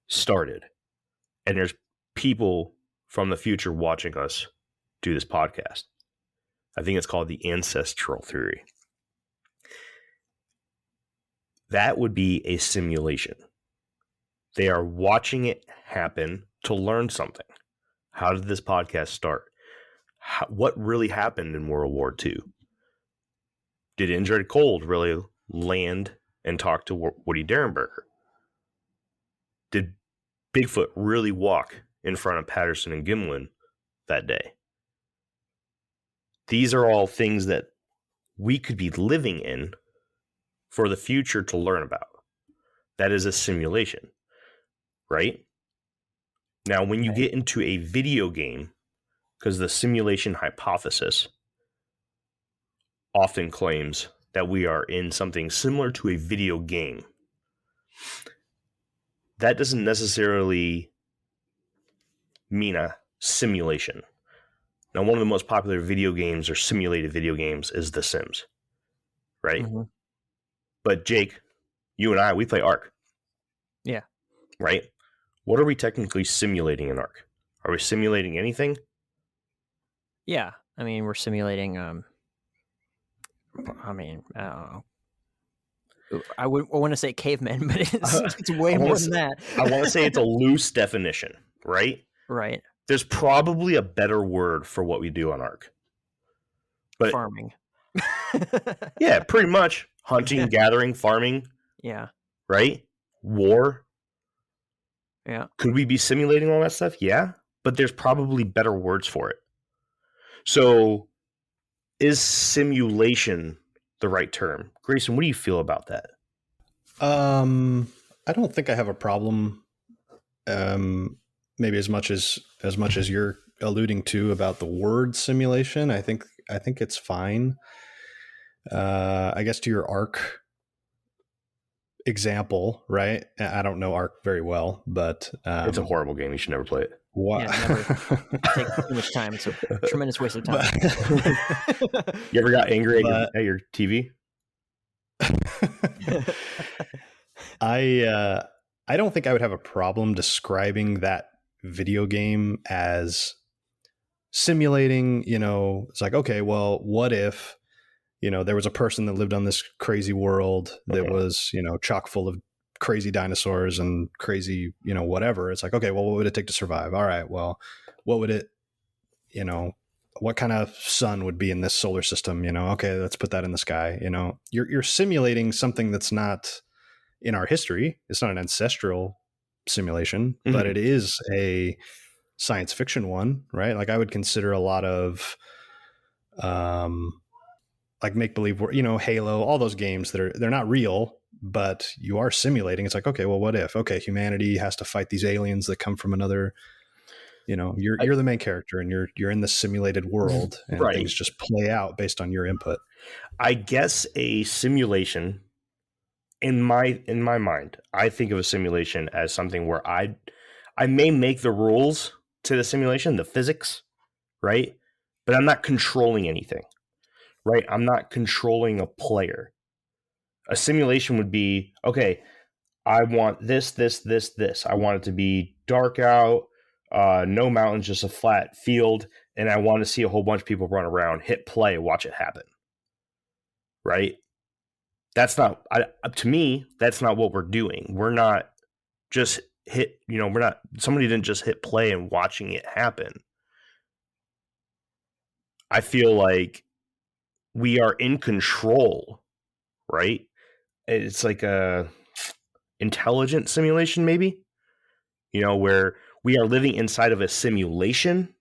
started. And there's people from the future watching us do this podcast. I think it's called the ancestral theory. That would be a simulation. They are watching it happen to learn something. How did this podcast start? What really happened in World War II? Did Indrid Cold really land and talk to Woody Derenberger? Did Bigfoot really walk in front of Patterson and Gimlin that day? These are all things that we could be living in for the future to learn about. That is a simulation, right? Now, when you get into a video game, because the simulation hypothesis often claims that we are in something similar to a video game, that doesn't necessarily mean a simulation. Now, one of the most popular video games or simulated video games is The Sims, right? Mm-hmm. But Jake, you and I, we play Ark. Yeah. Right? What are we technically simulating in Ark? Are we simulating anything? Yeah. I mean, we're simulating, I don't know. I want to say cavemen, but it's way more than that. I want to say it's a loose definition, right? Right. There's probably a better word for what we do on Ark. But farming. Yeah, pretty much. Hunting, gathering, farming. Yeah. Right? War. Yeah. Could we be simulating all that stuff? Yeah. But there's probably better words for it. So is simulation the right term? Grayson, what do you feel about that? I don't think I have a problem. Maybe as much as you're alluding to about the word simulation, I think it's fine. I guess to your Ark example, right? I don't know Ark very well, but it's a horrible game. You should never play it. Wow. Yeah, never take too much time. It's a tremendous waste of time. You ever got angry at your TV? I don't think I would have a problem describing that video game as simulating, it's like, okay, well, what if, there was a person that lived on this crazy world that was, chock full of crazy dinosaurs and crazy, whatever. It's like, okay, well, what would it take to survive? All right, well, what would it, what kind of sun would be in this solar system? Okay, let's put that in the sky. You're simulating something that's not in our history. It's not an ancestral simulation, but it is a science fiction one, right? Like I would consider a lot of, like make believe, Halo, all those games they're not real, but you are simulating. It's like, okay, well, what if? Okay, humanity has to fight these aliens that come from another. You're the main character, and you're in this simulated world, and things just play out based on your input. I guess a simulation, in my mind, I think of a simulation as something where I may make the rules to the simulation, the physics, right? But I'm not controlling anything, right? I'm not controlling a player. A simulation would be, okay, I want this. I want it to be dark out, no mountains, just a flat field, and I want to see a whole bunch of people run around, hit play, watch it happen, right? That's not, to me, that's not what we're doing. We're not just somebody didn't just hit play and watching it happen. I feel like we are in control, right? It's like a intelligent simulation, maybe, where we are living inside of a simulation,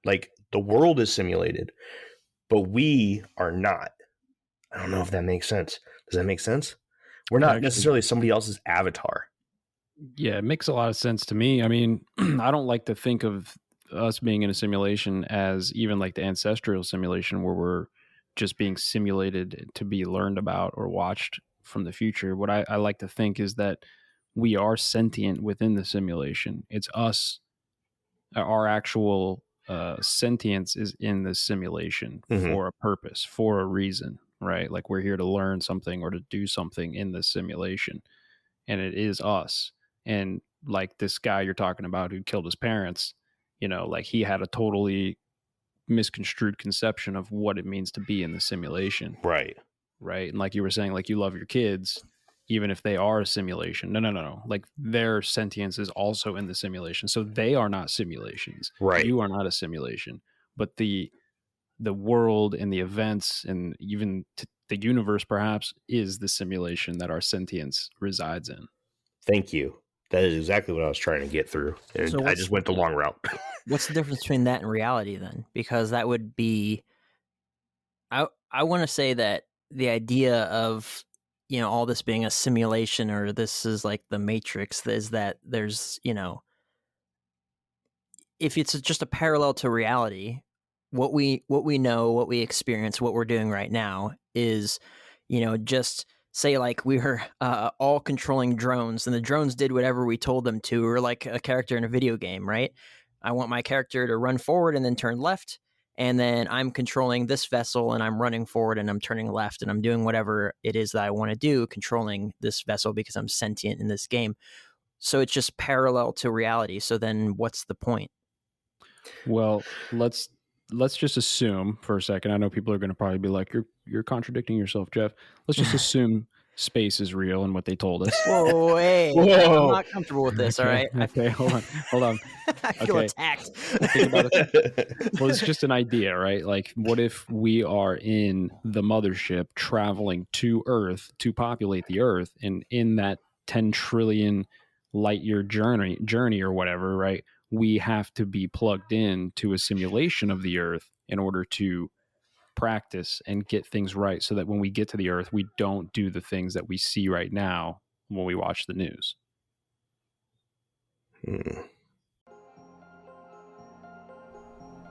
like the world is simulated, but we are not. I don't know if that makes sense. Does that make sense? We're not necessarily somebody else's avatar. Yeah, it makes a lot of sense to me. I mean, I don't like to think of us being in a simulation as even like the ancestral simulation where we're just being simulated to be learned about or watched from the future. What I like to think is that we are sentient within the simulation. It's us, our actual sentience is in the simulation for a purpose, for a reason. right? Like we're here to learn something or to do something in this simulation, and it is us. And like this guy you're talking about who killed his parents, like he had a totally misconstrued conception of what it means to be in the simulation. Right. And like you were saying, like you love your kids even if they are a simulation. No, like their sentience is also in the simulation, so they are not simulations. Right. You are not a simulation, but the world and the events and even the universe perhaps is the simulation that our sentience resides in. Thank you. That is exactly what I was trying to get through. And So I just went the long route. What's the difference between that and reality then? Because that would be, I want to say that the idea of, all this being a simulation or this is like the Matrix is that there's, if it's just a parallel to reality, what we know, what we experience, what we're doing right now is, just say like we were all controlling drones and the drones did whatever we told them to, or like a character in a video game, right? I want my character to run forward and then turn left. And then I'm controlling this vessel and I'm running forward and I'm turning left and I'm doing whatever it is that I want to do, controlling this vessel because I'm sentient in this game. So it's just parallel to reality. So then what's the point? Well, let's just assume for a second. I know people are going to probably be like, you're contradicting yourself, Jeff. Let's just assume space is real and what they told us. Whoa, hey, Whoa. I'm not comfortable with this. Okay, All right. Okay, hold on. I feel Okay. attacked. Think about it. Well, it's just an idea, right? Like, what if we are in the mothership traveling to Earth to populate the Earth, and in that 10 trillion light year journey or whatever, right? We have to be plugged in to a simulation of the Earth in order to practice and get things right, so that when we get to the Earth, we don't do the things that we see right now when we watch the news.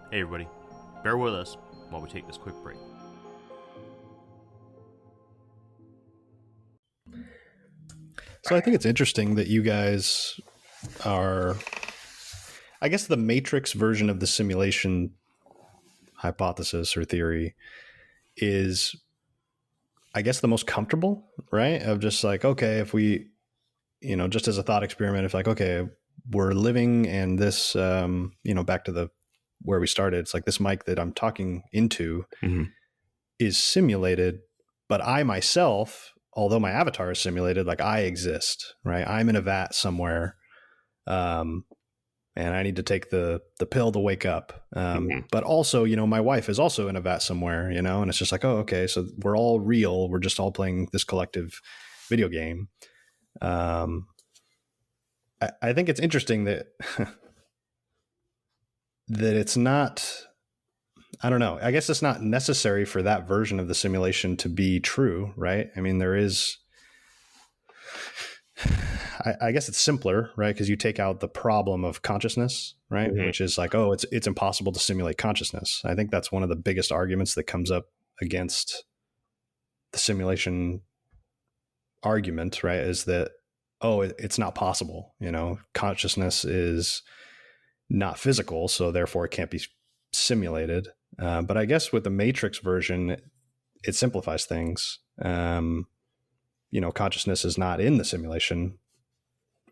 Hey everybody, bear with us while we take this quick break. So I think it's interesting that you guys are, I guess, the Matrix version of the simulation hypothesis or theory is, I guess, the most comfortable, right? Of just like, okay, if we, just as a thought experiment, if like, okay, we're living and this, back to where we started, it's like this mic that I'm talking into is simulated, but I myself, although my avatar is simulated, like I exist, right? I'm in a vat somewhere. And I need to take the pill to wake up. But also, my wife is also in a vat somewhere, and it's just like, oh, okay. So we're all real. We're just all playing this collective video game. I think it's interesting that that it's not, I don't know. I guess it's not necessary for that version of the simulation to be true, right? I mean, there is, I guess it's simpler, right? Because you take out the problem of consciousness, right? Which is like, oh, it's impossible to simulate consciousness. I think that's one of the biggest arguments that comes up against the simulation argument, right? Is that, oh, it's not possible. Consciousness is not physical, so therefore it can't be simulated. But I guess with the Matrix version, it simplifies things. Consciousness is not in the simulation,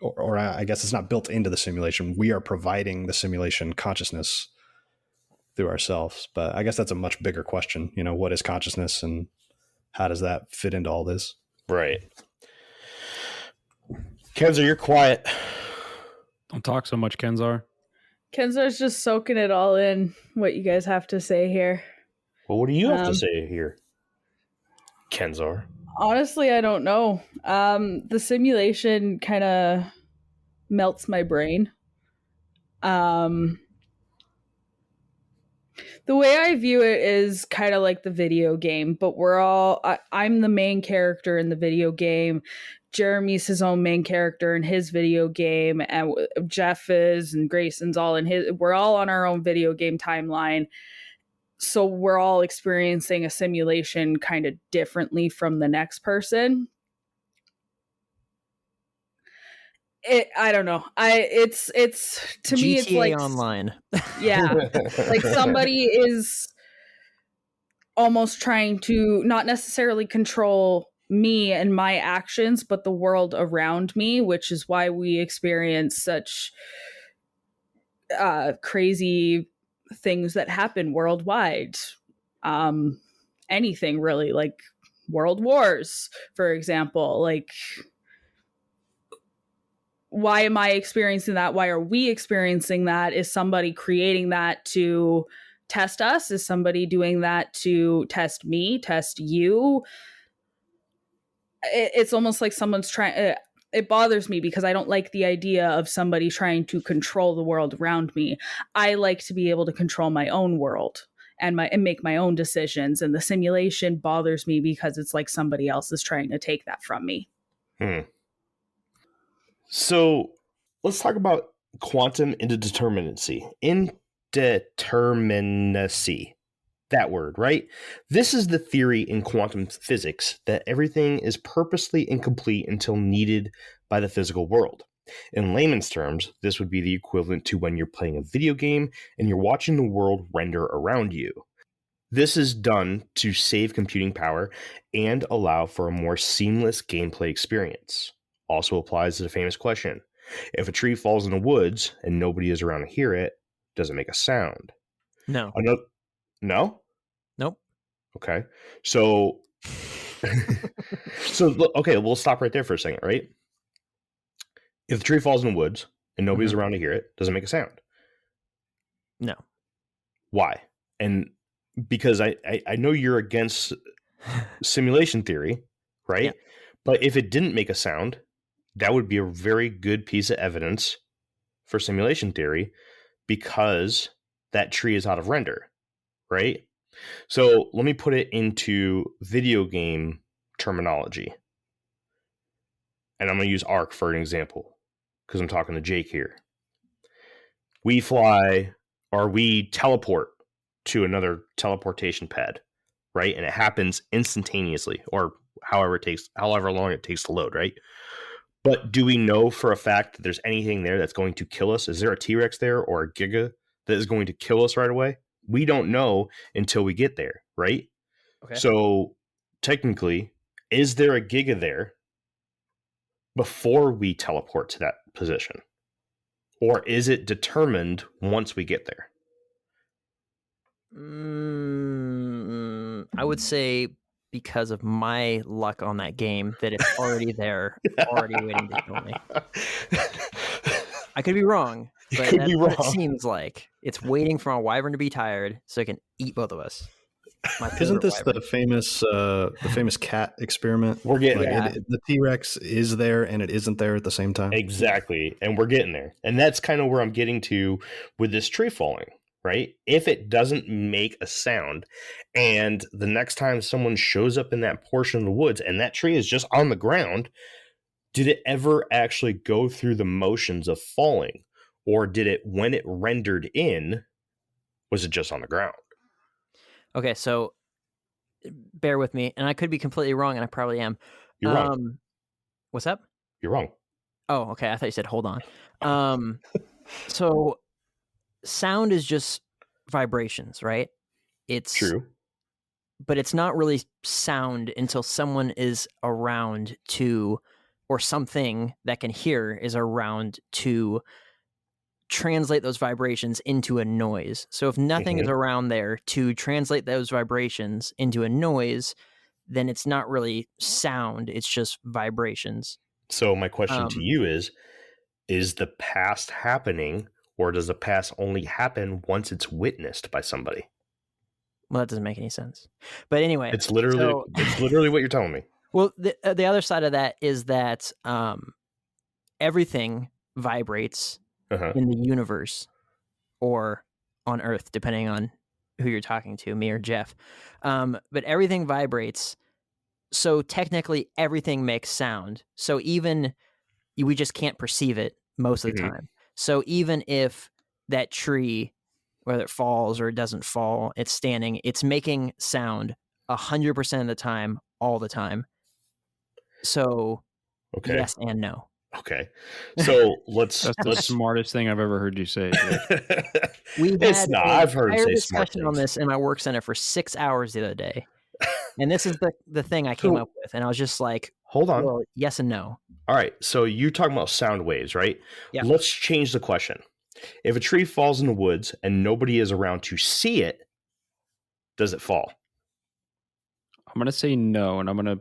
or I guess it's not built into the simulation. We are providing the simulation consciousness through ourselves. But I guess that's a much bigger question. What is consciousness and how does that fit into all this? Right. Kenzo, you're quiet. Don't talk so much, Kenzar. Kenzar's just soaking it all in, what you guys have to say here. Well, what do you have to say here, Kenzar? Honestly, I don't know. The simulation kind of melts my brain. The way I view it is kind of like the video game, but I'm the main character in the video game. Jeremy's his own main character in his video game, and Jeff is, and Grayson's all in his. We're all on our own video game timeline. So we're all experiencing a simulation kind of differently from the next person. I don't know. It's to GTA me, it's like Online. Yeah. Like somebody is almost trying to not necessarily control me and my actions, but the world around me, which is why we experience such crazy things that happen worldwide. Anything really, like world wars, for example. Like, why am I experiencing that? Why are we experiencing that? Is somebody creating that to test us? Is somebody doing that to test me, test you? It's almost like someone's trying. It bothers me because I don't like the idea of somebody trying to control the world around me. I like to be able to control my own world and make my own decisions. And the simulation bothers me because it's like somebody else is trying to take that from me. So let's talk about quantum indeterminacy. Indeterminacy. That word, right? This is the theory in quantum physics that everything is purposely incomplete until needed by the physical world. In layman's terms, this would be the equivalent to when you're playing a video game and you're watching the world render around you. This is done to save computing power and allow for a more seamless gameplay experience. Also applies to the famous question: if a tree falls in the woods and nobody is around to hear it, does it make a sound? No. No? Nope. Okay. So, okay, we'll stop right there for a second, right? If the tree falls in the woods and nobody's around to hear it, does it make a sound? No. Why? And because I know you're against simulation theory, right? Yeah. But if it didn't make a sound, that would be a very good piece of evidence for simulation theory, because that tree is out of render, right? So let me put it into video game terminology. And I'm going to use Ark for an example, because I'm talking to Jake here. We fly, or we teleport to another teleportation pad, right? And it happens instantaneously, or however long it takes to load, right? But do we know for a fact that there's anything there that's going to kill us? Is there a T-Rex there or a Giga that is going to kill us right away? We don't know until we get there, right? Okay. So technically, is there a Giga there before we teleport to that position? Or is it determined once we get there? I would say, because of my luck on that game, that it's already there, already waiting to kill me. I could be wrong, but that's what it seems like. It's waiting for a wyvern to be tired so it can eat both of us. Isn't this wyvern. the famous cat experiment? We're getting there. The T-Rex is there and it isn't there at the same time. Exactly, and we're getting there. And that's kind of where I'm getting to with this tree falling, right? If it doesn't make a sound, and the next time someone shows up in that portion of the woods and that tree is just on the ground, did it ever actually go through the motions of falling? Or did it, when it rendered in, was it just on the ground? Okay, so bear with me, and I could be completely wrong, and I probably am. You're wrong. What's up? You're wrong. Oh, okay. I thought you said hold on. So sound is just vibrations, right? It's true. But it's not really sound until someone is around to, or something that can hear is around to translate those vibrations into a noise. So if nothing is around there to translate those vibrations into a noise, then it's not really sound, it's just vibrations. So my question to you is the past happening, or does the past only happen once it's witnessed by somebody? Well, that doesn't make any sense. But anyway, it's literally what you're telling me. Well, the other side of that is that everything vibrates in the universe or on Earth, depending on who you're talking to, me or Jeff. But everything vibrates. So technically everything makes sound. So even we just can't perceive it most of the time. So even if that tree, whether it falls or it doesn't fall, it's standing, it's making sound 100% of the time, all the time. So yes and no. Okay. So let's That's the smartest thing I've ever heard you say. It's had not. an I've heard him entire say smart discussion on things. this in my work center for 6 hours the other day. And this is the thing I came So- up with. And I was just like, Hold on. well, yes and no. All right. So you're talking about sound waves, right? Yeah. Let's change the question. If a tree falls in the woods and nobody is around to see it, does it fall? I'm gonna say no, and I'm gonna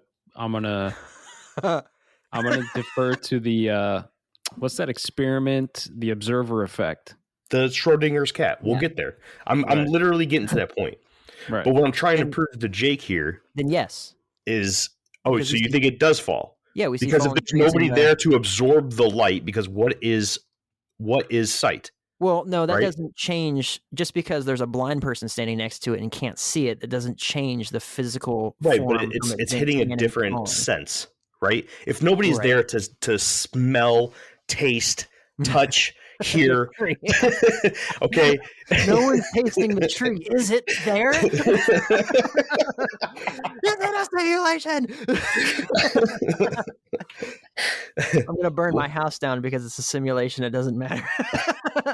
defer to the what's that experiment? The observer effect. The Schrodinger's cat. We'll Yeah. get there. I'm Right. literally getting to that point. Right. But what I'm trying to And- prove to Jake here Then yes. is, Because so we you see- think it does fall? Yeah, we see Because if falling there's trees nobody in the- there to absorb the light, because what is sight? Well, no, that right? doesn't change. Just because there's a blind person standing next to it and can't see it, that doesn't change the physical Right, form but from it it's being hitting a standing different falling. sense, right? If nobody's Right. there to smell, taste, touch, hear, Tree. okay. No one's tasting the tree. Is it there? Is it a simulation? I'm gonna burn my house down because it's a simulation. It doesn't matter.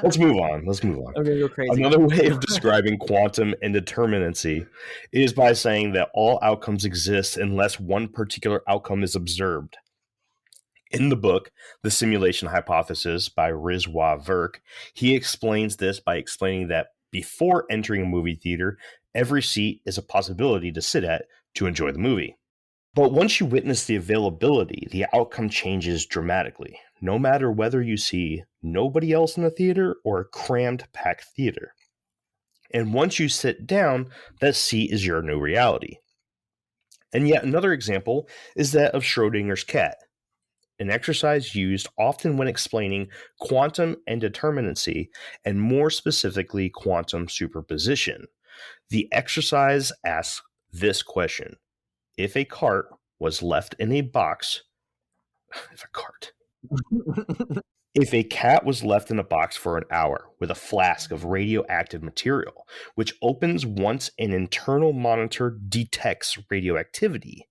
Let's move on. I'm gonna go crazy. Another way of describing quantum indeterminacy is by saying that all outcomes exist unless one particular outcome is observed. In the book, The Simulation Hypothesis by Rizwa Verk, he explains this by explaining that before entering a movie theater, every seat is a possibility to sit at to enjoy the movie. But once you witness the availability, the outcome changes dramatically, no matter whether you see nobody else in the theater or a crammed, packed theater. And once you sit down, that seat is your new reality. And yet another example is that of Schrodinger's cat, an exercise used often when explaining quantum indeterminacy and more specifically quantum superposition. The exercise asks this question: if a cart was left in a box, if a cat was left in a box for an hour with a flask of radioactive material, which opens once an internal monitor detects radioactivity,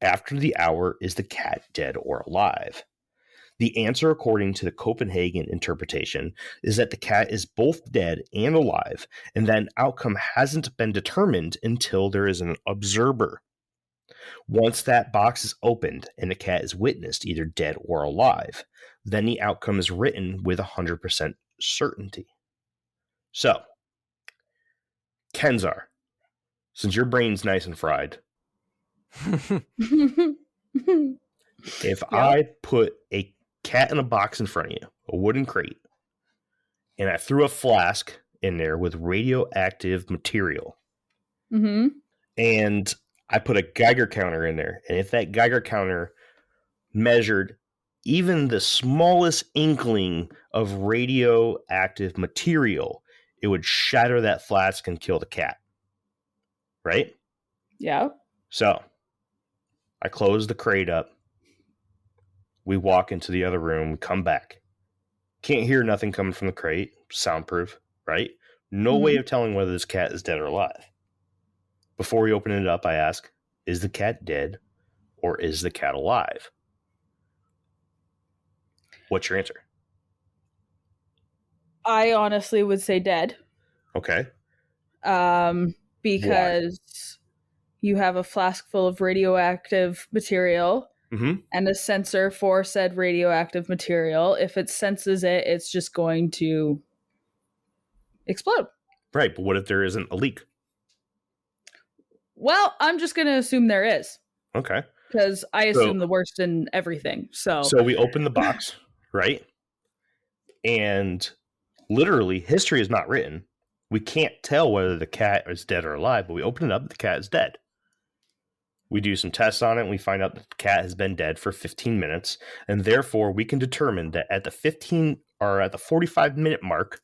after the hour, is the cat dead or alive? The answer, according to the Copenhagen interpretation, is that the cat is both dead and alive, and that an outcome hasn't been determined until there is an observer. Once that box is opened and the cat is witnessed either dead or alive, then the outcome is written with 100% certainty. So, Kenzar, since your brain's nice and fried, if I put a cat in a box in front of you, a wooden crate, and I threw a flask in there with radioactive material, and I put a Geiger counter in there, and if that Geiger counter measured even the smallest inkling of radioactive material, it would shatter that flask and kill the cat. Right? Yeah. So, I close the crate up. We walk into the other room. We come back. Can't hear nothing coming from the crate. Soundproof, right? No way of telling whether this cat is dead or alive. Before we open it up, I ask, is the cat dead or is the cat alive? What's your answer? I honestly would say dead. Okay. Because you have a flask full of radioactive material Mm-hmm. and a sensor for said radioactive material. If it senses it, it's just going to explode. Right, but what if there isn't a leak? Well, I'm just going to assume there is. Okay. Because I assume the worst in everything. So we open the box, right? And literally, history is not written. We can't tell whether the cat is dead or alive, but we open it up, the cat is dead. We do some tests on it, and we find out that the cat has been dead for 15 minutes, and therefore we can determine that at the 45-minute mark,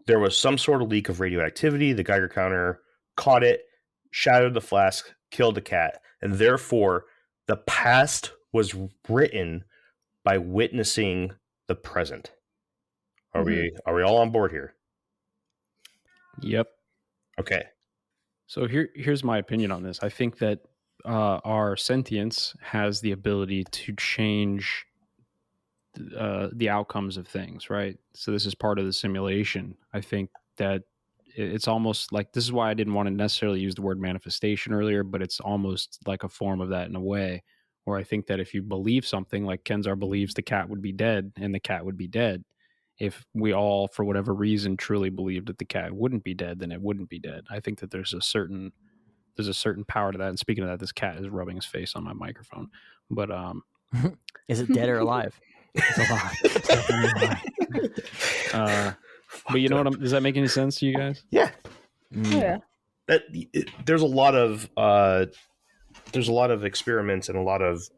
there was some sort of leak of radioactivity. The Geiger counter caught it, shattered the flask, killed the cat, and therefore the past was written by witnessing the present. Are we all on board here? Yep. Okay. So here's my opinion on this. I think that our sentience has the ability to change the outcomes of things, right? So this is part of the simulation. I think that it's almost like, this is why I didn't want to necessarily use the word manifestation earlier, but it's almost like a form of that in a way, where I think that if you believe something, like Kenzar believes the cat would be dead and the cat would be dead, if we all, for whatever reason, truly believed that the cat wouldn't be dead, then it wouldn't be dead. I think that there's a certain power to that. And speaking of that, this cat is rubbing his face on my microphone. But Is it dead or alive? It's alive. It's definitely alive. but you know what? Does that make any sense to you guys? Yeah. Yeah. There's a lot of experiments and a lot of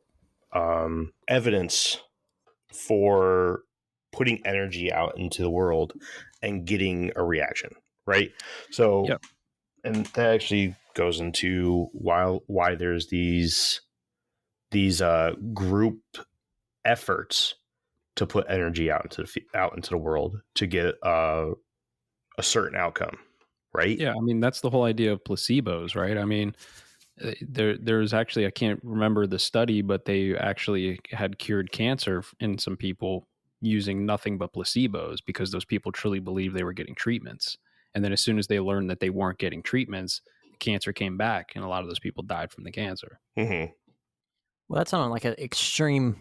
evidence for putting energy out into the world and getting a reaction, right? So, Yep. And that actually goes into why there's these group efforts to put energy out into the world to get a certain outcome, right? Yeah, I mean, that's the whole idea of placebos, right? I mean, there's actually, I can't remember the study, but they actually had cured cancer in some people using nothing but placebos, because those people truly believed they were getting treatments. And then as soon as they learned that they weren't getting treatments, the cancer came back, and a lot of those people died from the cancer. Mm-hmm. Well, that's on like an extremely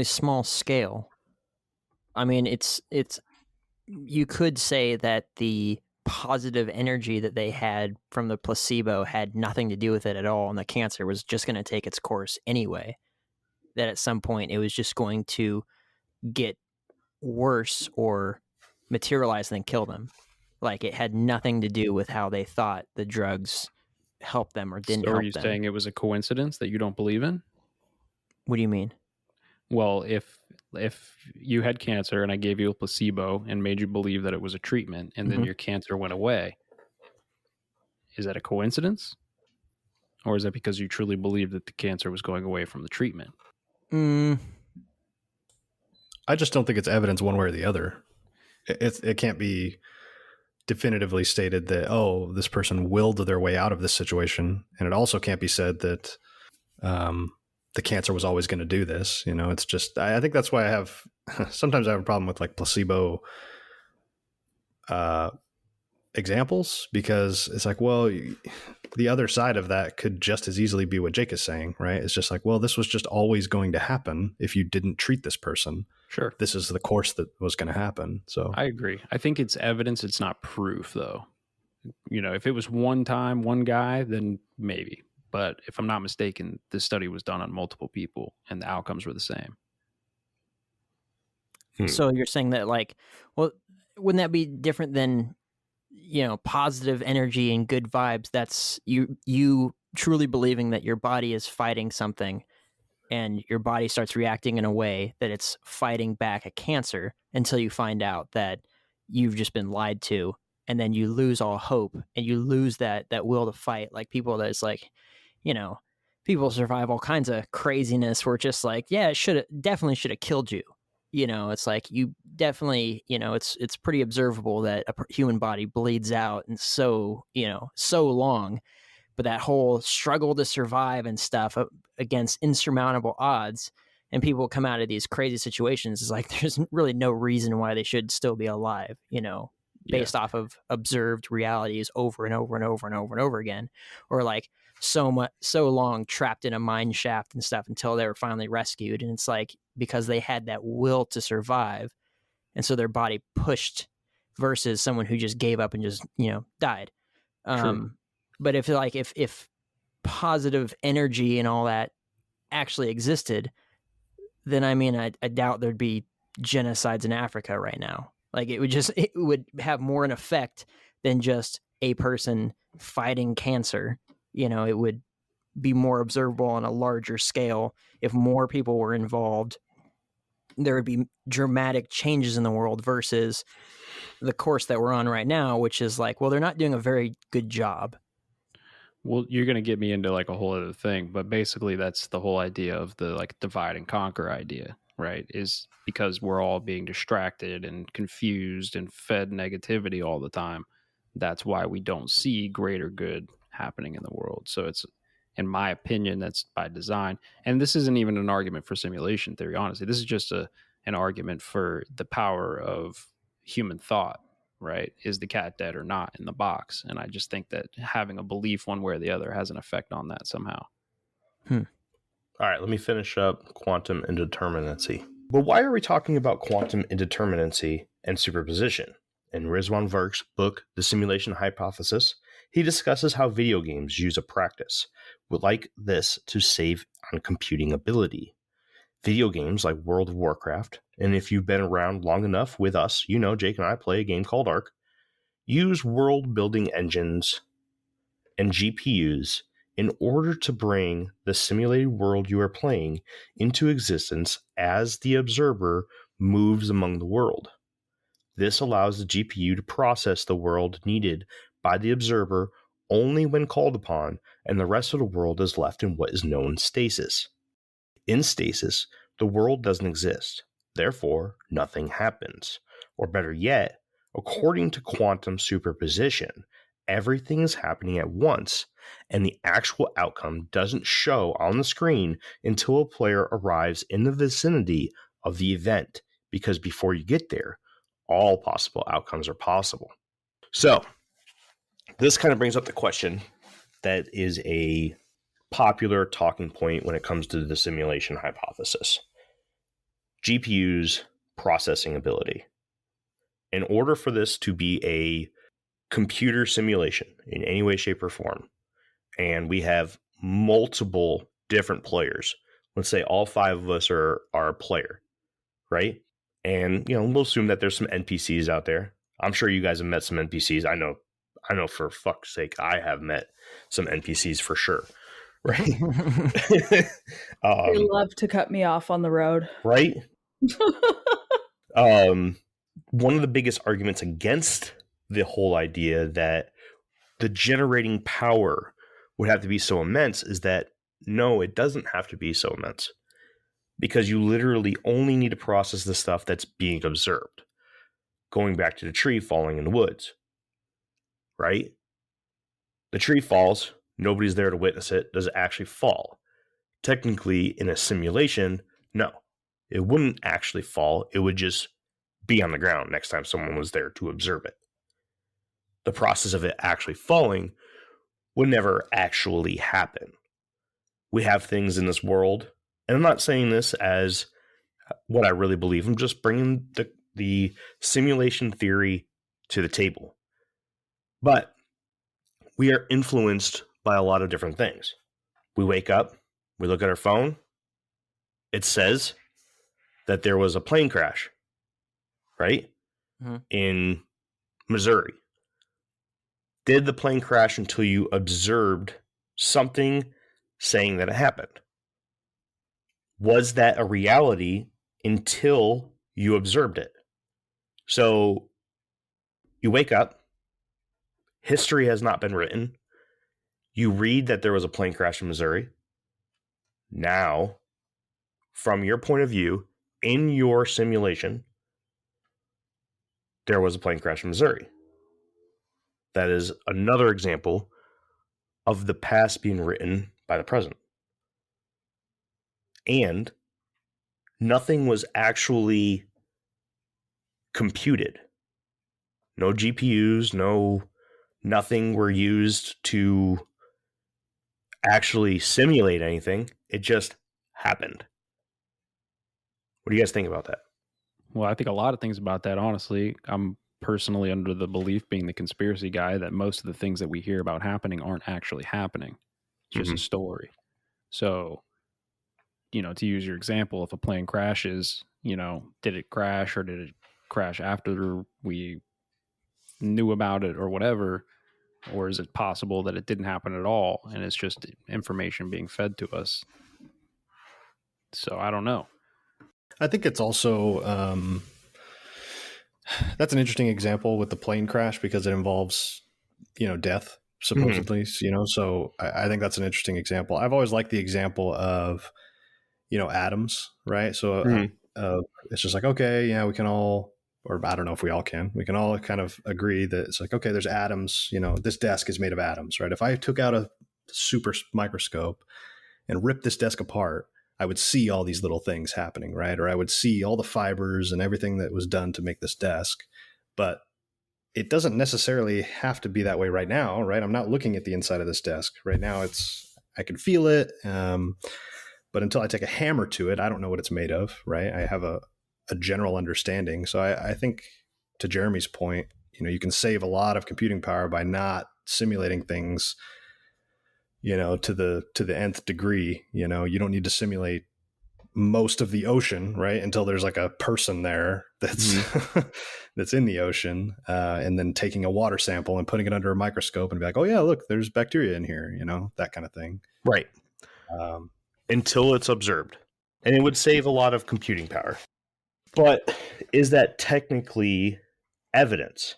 small scale. I mean, it's you could say that the positive energy that they had from the placebo had nothing to do with it at all, and the cancer was just going to take its course anyway. That at some point it was just going to get worse or materialize and then kill them. Like, it had nothing to do with how they thought the drugs helped them or didn't So help are you them. saying it was a coincidence that you don't believe in? What do you mean? Well, if you had cancer and I gave you a placebo and made you believe that it was a treatment, and then Mhm. your cancer went away, is that a coincidence? Or is that because you truly believed that the cancer was going away from the treatment? I just don't think it's evidence one way or the other. It can't be definitively stated that, oh, this person willed their way out of this situation. And it also can't be said that the cancer was always going to do this. You know, it's just, I think that's why sometimes I have a problem with like placebo examples, because it's like, well, the other side of that could just as easily be what Jake is saying, right? It's just like, well, this was just always going to happen if you didn't treat this person. Sure. This is the course that was going to happen. So I agree. I think it's evidence. It's not proof, though. You know, if it was one time, one guy, then maybe. But if I'm not mistaken, this study was done on multiple people and the outcomes were the same. So you're saying that, like, well, wouldn't that be different than, you know, positive energy and good vibes? That's you truly believing that your body is fighting something, and your body starts reacting in a way that it's fighting back a cancer, until you find out that you've just been lied to, and then you lose all hope and you lose that will to fight. Like, people that's like, you know, people survive all kinds of craziness where it's just like, yeah, it definitely should have killed you. You know, it's like, you definitely, you know, it's pretty observable that a human body bleeds out and so long, but that whole struggle to survive and stuff against insurmountable odds, and people come out of these crazy situations, is like, there's really no reason why they should still be alive, you know, based off of observed realities over and over and over and over and over again, or like so long trapped in a mine shaft and stuff until they were finally rescued. And it's like, because they had that will to survive, and so their body pushed, versus someone who just gave up and just, you know, died. But if positive energy and all that actually existed, then I mean, I doubt there'd be genocides in Africa right now. Like, it would have more an effect than just a person fighting cancer. You know, it would be more observable on a larger scale. If more people were involved, there would be dramatic changes in the world, versus the course that we're on right now, which is like, well, they're not doing a very good job. Well, you're going to get me into like a whole other thing, but basically that's the whole idea of the like divide and conquer idea, right? Is because we're all being distracted and confused and fed negativity all the time. That's why we don't see greater good happening in the world. So In my opinion, that's by design. And this isn't even an argument for simulation theory, honestly. This is just an argument for the power of human thought, right? Is the cat dead or not in the box? And I just think that having a belief one way or the other has an effect on that somehow. All right, let me finish up quantum indeterminacy. But why are we talking about quantum indeterminacy and superposition? In Rizwan Verk's book, The Simulation Hypothesis, he discusses how video games use a practice like this to save on computing ability. Video games like World of Warcraft, and if you've been around long enough with us, you know Jake and I play a game called Ark, use world-building engines and GPUs in order to bring the simulated world you are playing into existence as the observer moves among the world. This allows the GPU to process the world needed by the observer only when called upon, and the rest of the world is left in what is known stasis. In stasis, the world doesn't exist. Therefore, nothing happens. Or better yet, according to quantum superposition, everything is happening at once, and the actual outcome doesn't show on the screen until a player arrives in the vicinity of the event, because before you get there, all possible outcomes are possible. So, this kind of brings up the question that is a popular talking point when it comes to the simulation hypothesis. GPU's processing ability. In order for this to be a computer simulation in any way, shape, or form, and we have multiple different players, let's say all 5 of us are a player, right? And, we'll assume that there's some NPCs out there. I'm sure you guys have met some NPCs. I know for fuck's sake, I have met some NPCs for sure. Right. They love to cut me off on the road. Right. One of the biggest arguments against the whole idea that the generating power would have to be so immense is that no, it doesn't have to be so immense, because you literally only need to process the stuff that's being observed. Going back to the tree falling in the woods, right? The tree falls, nobody's there to witness it. Does it actually fall? Technically, in a simulation, no. It wouldn't actually fall. It would just be on the ground next time someone was there to observe it. The process of it actually falling would never actually happen. We have things in this world, and I'm not saying this as what I really believe. I'm just bringing the simulation theory to the table. But we are influenced by a lot of different things. We wake up, we look at our phone, it says that there was a plane crash, right? Mm-hmm. In Missouri. Did the plane crash until you observed something saying that it happened? Was that a reality until you observed it? So you wake up, history has not been written. You read that there was a plane crash in Missouri. Now, from your point of view, in your simulation, there was a plane crash in Missouri. That is another example of the past being written by the present. And nothing was actually computed. No GPUs, nothing were used to actually simulate anything. It just happened. What do you guys think about that? Well, I think a lot of things about that, honestly. I'm personally under the belief, being the conspiracy guy, that most of the things that we hear about happening aren't actually happening. It's just a story. So, to use your example, if a plane crashes, did it crash, or did it crash after we knew about it or whatever? Or is it possible that it didn't happen at all and it's just information being fed to us? So I don't know. I think it's also that's an interesting example with the plane crash, because it involves death supposedly. So I think that's an interesting example. I've always liked the example of atoms, right? So it's just like, okay, we can all, or I don't know if we all can, we can all kind of agree that it's like, okay, there's atoms, this desk is made of atoms, right? If I took out super microscope and rip this desk apart, I would see all these little things happening, right? Or I would see all the fibers and everything that was done to make this desk. But it doesn't necessarily have to be that way right now, right? I'm not looking at the inside of this desk right now. I can feel it. But until I take a hammer to it, I don't know what it's made of, right? I have a general understanding. So I think, to Jeremy's point, you can save a lot of computing power by not simulating things, to the nth degree. You don't need to simulate most of the ocean, right? Until there's like a person there that's that's in the ocean, and then taking a water sample and putting it under a microscope and be like, oh yeah, look, there's bacteria in here, that kind of thing. Right. Until it's observed. And it would save a lot of computing power. But is that technically evidence?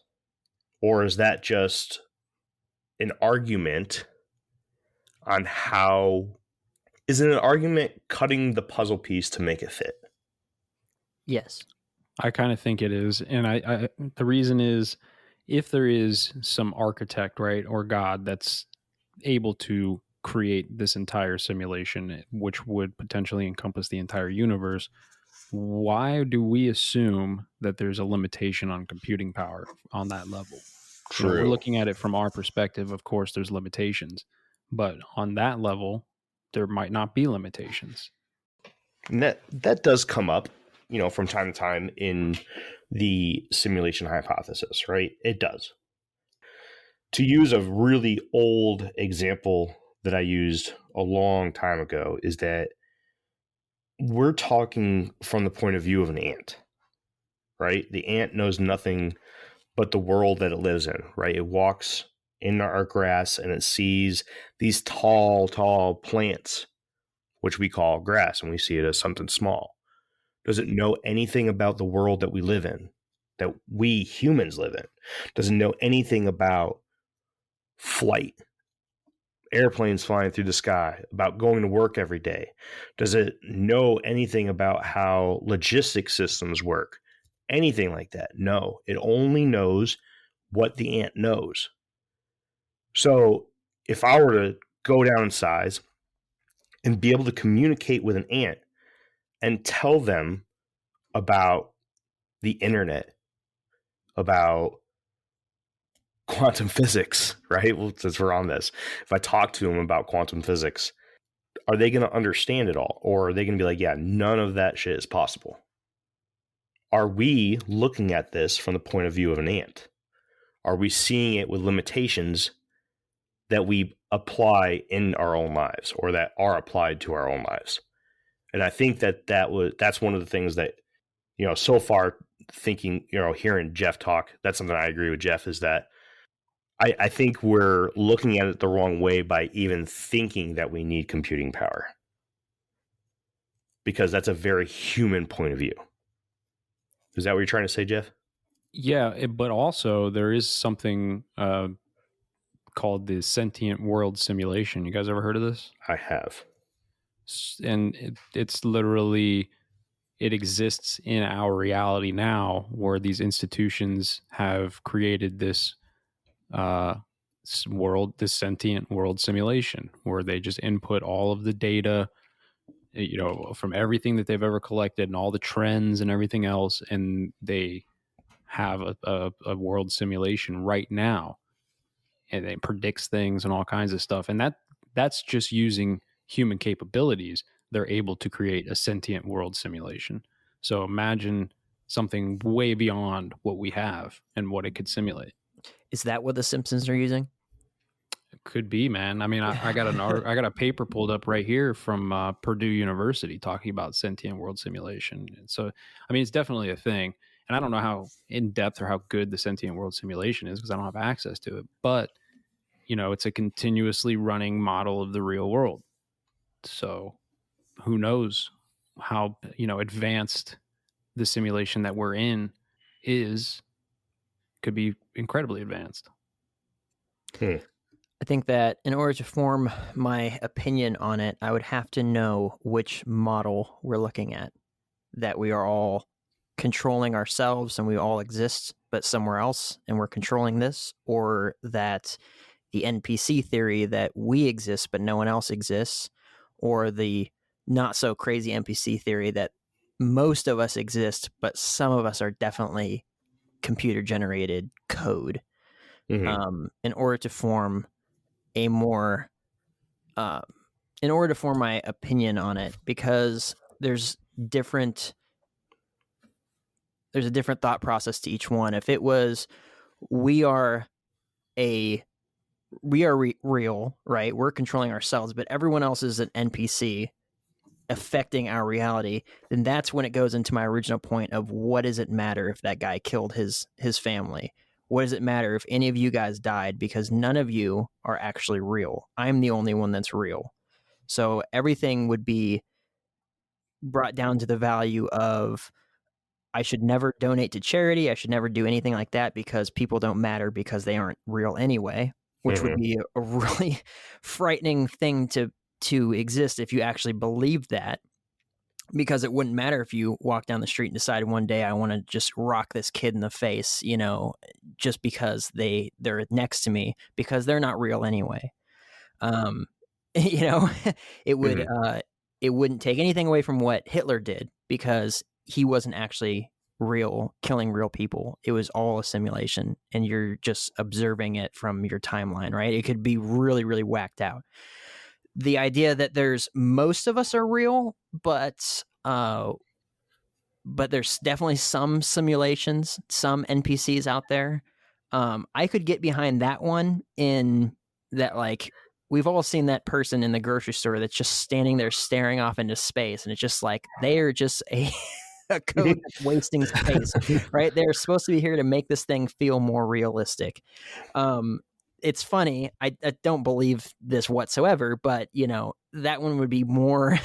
Or is that just an argument on how... Is it an argument cutting the puzzle piece to make it fit? Yes. I kind of think it is. And I the reason is, if there is some architect, right, or God that's able to create this entire simulation, which would potentially encompass the entire universe, why do we assume that there's a limitation on computing power on that level? True. We're looking at it from our perspective. Of course, there's limitations, but on that level, there might not be limitations. And that does come up, from time to time in the simulation hypothesis, right? It does. To use a really old example that I used a long time ago is that we're talking from the point of view of an ant, right? The ant knows nothing but the world that it lives in, right? It walks in our grass and it sees these tall plants, which we call grass, and we see it as something small. Does it know anything about the world that we live in, that we humans live in? Does it know anything about flight, airplanes flying through the sky, about going to work every day? Does it know anything about how logistics systems work? Anything like that? No, it only knows what the ant knows. So if I were to go down in size and be able to communicate with an ant and tell them about the internet, about quantum physics, right? Well, since we're on this, if I talk to them about quantum physics, are they going to understand it all? Or are they going to be like, yeah, none of that shit is possible? Are we looking at this from the point of view of an ant? Are we seeing it with limitations that we apply in our own lives, or that are applied to our own lives? And I think that's one of the things that, so far thinking, hearing Jeff talk, that's something I agree with Jeff, is that I think we're looking at it the wrong way by even thinking that we need computing power, because that's a very human point of view. Is that what you're trying to say, Jeff? Yeah, but also there is something called the sentient world simulation. You guys ever heard of this? I have. And it's literally, it exists in our reality now, where these institutions have created this this sentient world simulation, where they just input all of the data, from everything that they've ever collected and all the trends and everything else, and they have a world simulation right now, and it predicts things and all kinds of stuff. And that's just using human capabilities. They're able to create a sentient world simulation. So imagine something way beyond what we have and what it could simulate. Is that what the Simpsons are using? It could be, man. I mean, I got I got a paper pulled up right here from Purdue University talking about sentient world simulation. And so, I mean, it's definitely a thing. And I don't know how in depth or how good the sentient world simulation is, because I don't have access to it. But, it's a continuously running model of the real world. So who knows how, advanced the simulation that we're in could be incredibly advanced. I think that in order to form my opinion on it, I would have to know which model we're looking at. That we are all controlling ourselves and we all exist, but somewhere else, and we're controlling this, or that the NPC theory that we exist but no one else exists, or the not so crazy NPC theory that most of us exist but some of us are definitely computer generated code, in order to form a more in order to form my opinion on it, because there's a different thought process to each one. If it was we are real, right? We're controlling ourselves, but everyone else is an NPC affecting our reality, then that's when it goes into my original point of what does it matter if that guy killed his family? What does it matter if any of you guys died? Because none of you are actually real. I'm the only one that's real. So everything would be brought down to the value of I should never donate to charity. I should never do anything like that because people don't matter because they aren't real anyway, which would be a really frightening thing to exist if you actually believed that, because it wouldn't matter if you walk down the street and decide one day I want to just rock this kid in the face, just because they're next to me, because they're not real anyway. It would it wouldn't take anything away from what Hitler did, because he wasn't actually real, killing real people. It was all a simulation, and you're just observing it from your timeline, right? It could be really, really whacked out. The idea that there's most of us are real, but there's definitely some simulations, some NPCs out there. I could get behind that one, in that, like, we've all seen that person in the grocery store that's just standing there staring off into space, and it's just like they are just a code that's wasting space, right? They're supposed to be here to make this thing feel more realistic. It's funny. I don't believe this whatsoever, but that one would be more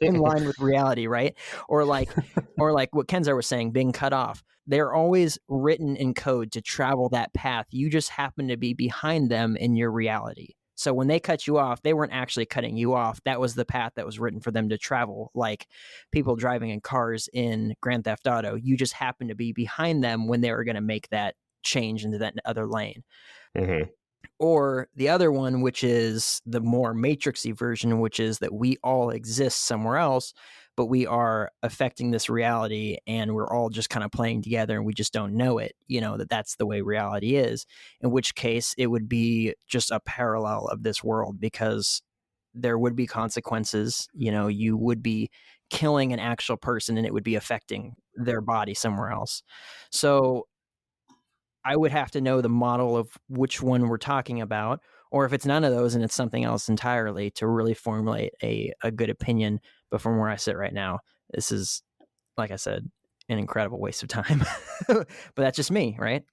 in line with reality, right? Or like what Kenzar was saying, being cut off. They're always written in code to travel that path. You just happen to be behind them in your reality. So when they cut you off, they weren't actually cutting you off. That was the path that was written for them to travel. Like people driving in cars in Grand Theft Auto, you just happen to be behind them when they were going to make that change into that other lane. Or the other one, which is the more matrixy version, which is that we all exist somewhere else, but we are affecting this reality, and we're all just kind of playing together, and we just don't know it, that's the way reality is, in which case it would be just a parallel of this world, because there would be consequences. You would be killing an actual person, and it would be affecting their body somewhere else. So I would have to know the model of which one we're talking about, or if it's none of those and it's something else entirely, to really formulate a good opinion. But from where I sit right now, this is, like I said, an incredible waste of time. But that's just me, right?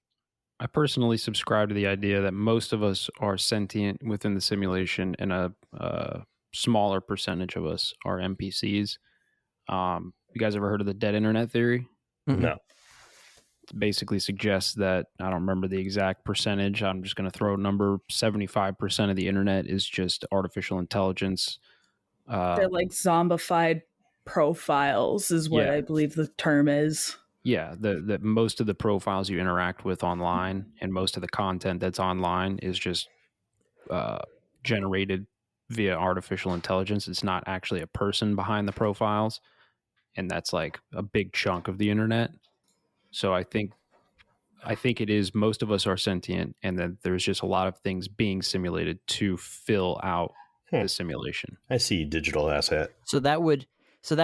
I personally subscribe to the idea that most of us are sentient within the simulation, and a smaller percentage of us are NPCs. You guys ever heard of the dead internet theory? No. It basically suggests that, I don't remember the exact percentage, I'm just going to throw a number, 75% of the internet is just artificial intelligence. They're like zombified profiles is what I believe the term is. Yeah, the most of the profiles you interact with online, and most of the content that's online, is just generated via artificial intelligence. It's not actually a person behind the profiles, and that's like a big chunk of the internet. So I think it is, most of us are sentient, and then there's just a lot of things being simulated to fill out the simulation. I see, digital asset. So that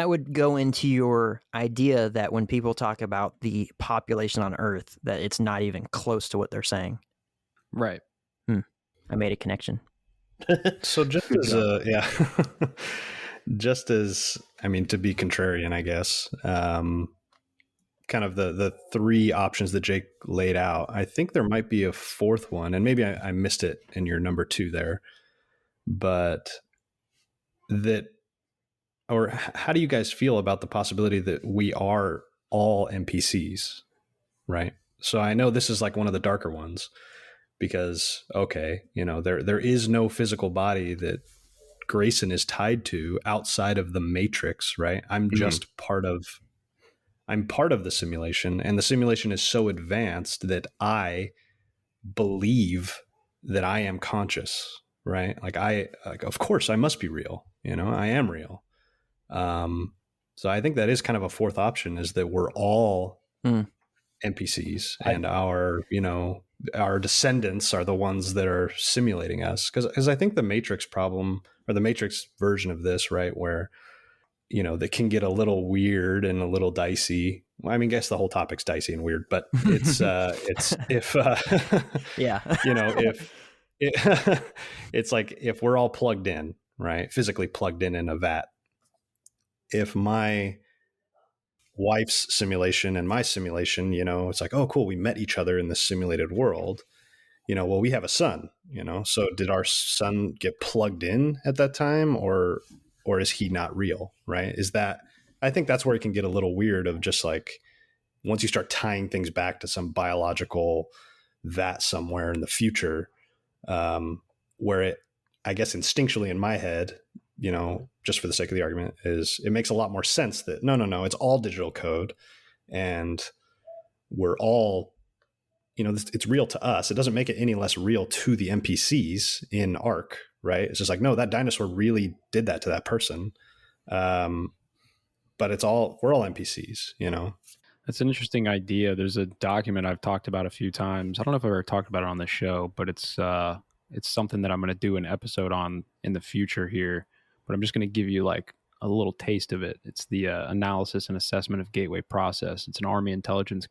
would go into your idea that when people talk about the population on Earth, that it's not even close to what they're saying. Right. I made a connection. So just as just as, I mean, to be contrarian, I guess, kind of the three options that Jake laid out, I think there might be a fourth one, and maybe I missed it in your number 2 there, but how do you guys feel about the possibility that we are all NPCs, right? So I know this is like one of the darker ones, because, okay, there is no physical body that Grayson is tied to outside of the matrix, right? I'm just part of the simulation, and the simulation is so advanced that I believe that I am conscious, right? Like of course I must be real, I am real. So I think that is kind of a fourth option, is that we're all NPCs, and our descendants are the ones that are simulating us. Because I think the Matrix problem, or the Matrix version of this, right, where that can get a little weird and a little dicey. Well, I mean, I guess the whole topic's dicey and weird, but it's if yeah, if it's like, if we're all plugged in, right, physically plugged in a vat. If my wife's simulation and my simulation, it's like, oh, cool, we met each other in this simulated world. Well, we have a son, so did our son get plugged in at that time, or is he not real, right? I think that's where it can get a little weird, of just like, once you start tying things back to some biological vat somewhere in the future, where it, I guess instinctually in my head, just for the sake of the argument, is it makes a lot more sense that no, it's all digital code, and we're all, it's real to us. It doesn't make it any less real to the NPCs in Ark, right? It's just like, no, that dinosaur really did that to that person. But we're all NPCs, That's an interesting idea. There's a document I've talked about a few times. I don't know if I've ever talked about it on the show, but it's something that I'm going to do an episode on in the future here. But I'm just going to give you like a little taste of it. It's the Analysis and Assessment of Gateway Process. It's an Army Intelligence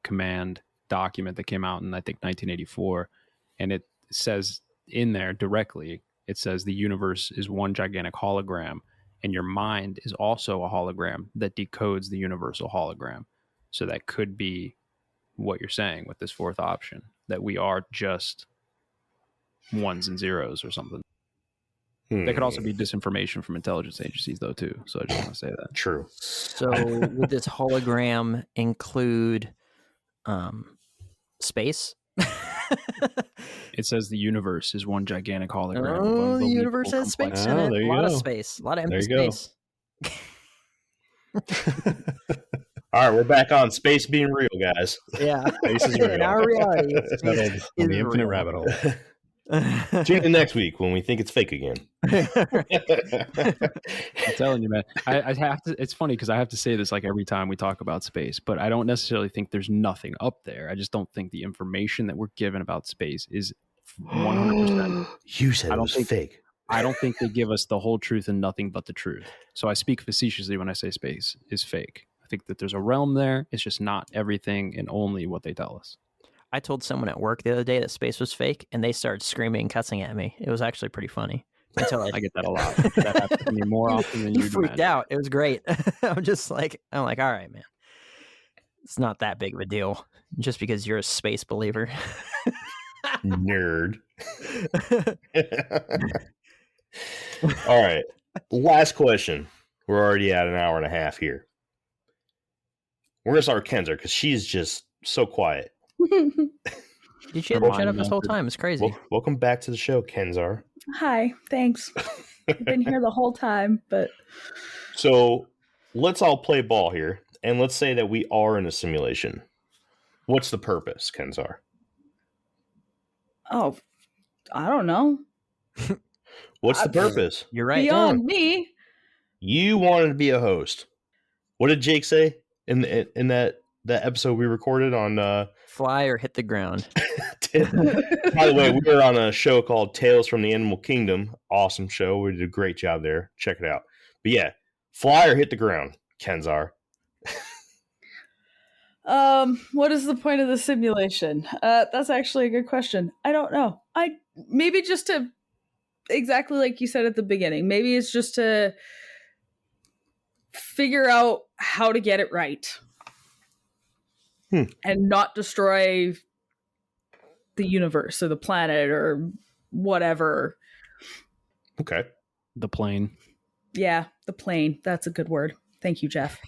Command document that came out in, I think, 1984. And it says in there directly, it says the universe is one gigantic hologram, and your mind is also a hologram that decodes the universal hologram. So that could be what you're saying with this fourth option, that we are just ones and zeros or something. That could also be disinformation from intelligence agencies, though, too. So I just want to say that. True. So would this hologram include space? It says the universe is one gigantic hologram. Oh, the universe has space in it. A lot of space. A lot of empty space. All right, we're back on space being real, guys. Yeah. Space is real. In our reality, Settled on the infinite real. rabbit hole. Tune in next week when we think it's fake again. I'm telling you, man. I have to. It's funny because I have to say this like every time we talk about space, but I don't necessarily think there's nothing up there. I just don't think the information that we're given about space is 100%. You said it was fake. I don't think they give us the whole truth and nothing but the truth. So I speak facetiously when I say space is fake. I think that there's a realm there. It's just not everything and only what they tell us. I told someone at work the other day that space was fake, and they started screaming and cussing at me. It was actually pretty funny. Until I get that a lot. That happens to me more often than you freaked out. It was great. I'm like, all right, man. It's not that big of a deal just because you're a space believer. Nerd. All right. Last question. We're already at an hour and a half here. We're going to start with Kenzer because she's just so quiet. You should have shut up this whole time. It's crazy. Welcome back to the show, Kenzar. Hi, thanks. I've been here the whole time, but... So, let's all play ball here, and let's say that we are in a simulation. What's the purpose, Kenzar? Oh, I don't know. What's the purpose? You're right. Beyond me. You wanted to be a host. What did Jake say in that episode we recorded on... Fly or hit the ground. By the way, we were on a show called Tales from the Animal Kingdom. Awesome show. We did a great job there. Check it out. But yeah, fly or hit the ground, Kenzar. What is the point of the simulation? That's actually a good question. I don't know. Maybe just to, exactly like you said at the beginning, maybe it's just to figure out how to get it right. And not destroy the universe or the planet or whatever. Okay. The plane. Yeah, the plane. That's a good word. Thank you, Jeff.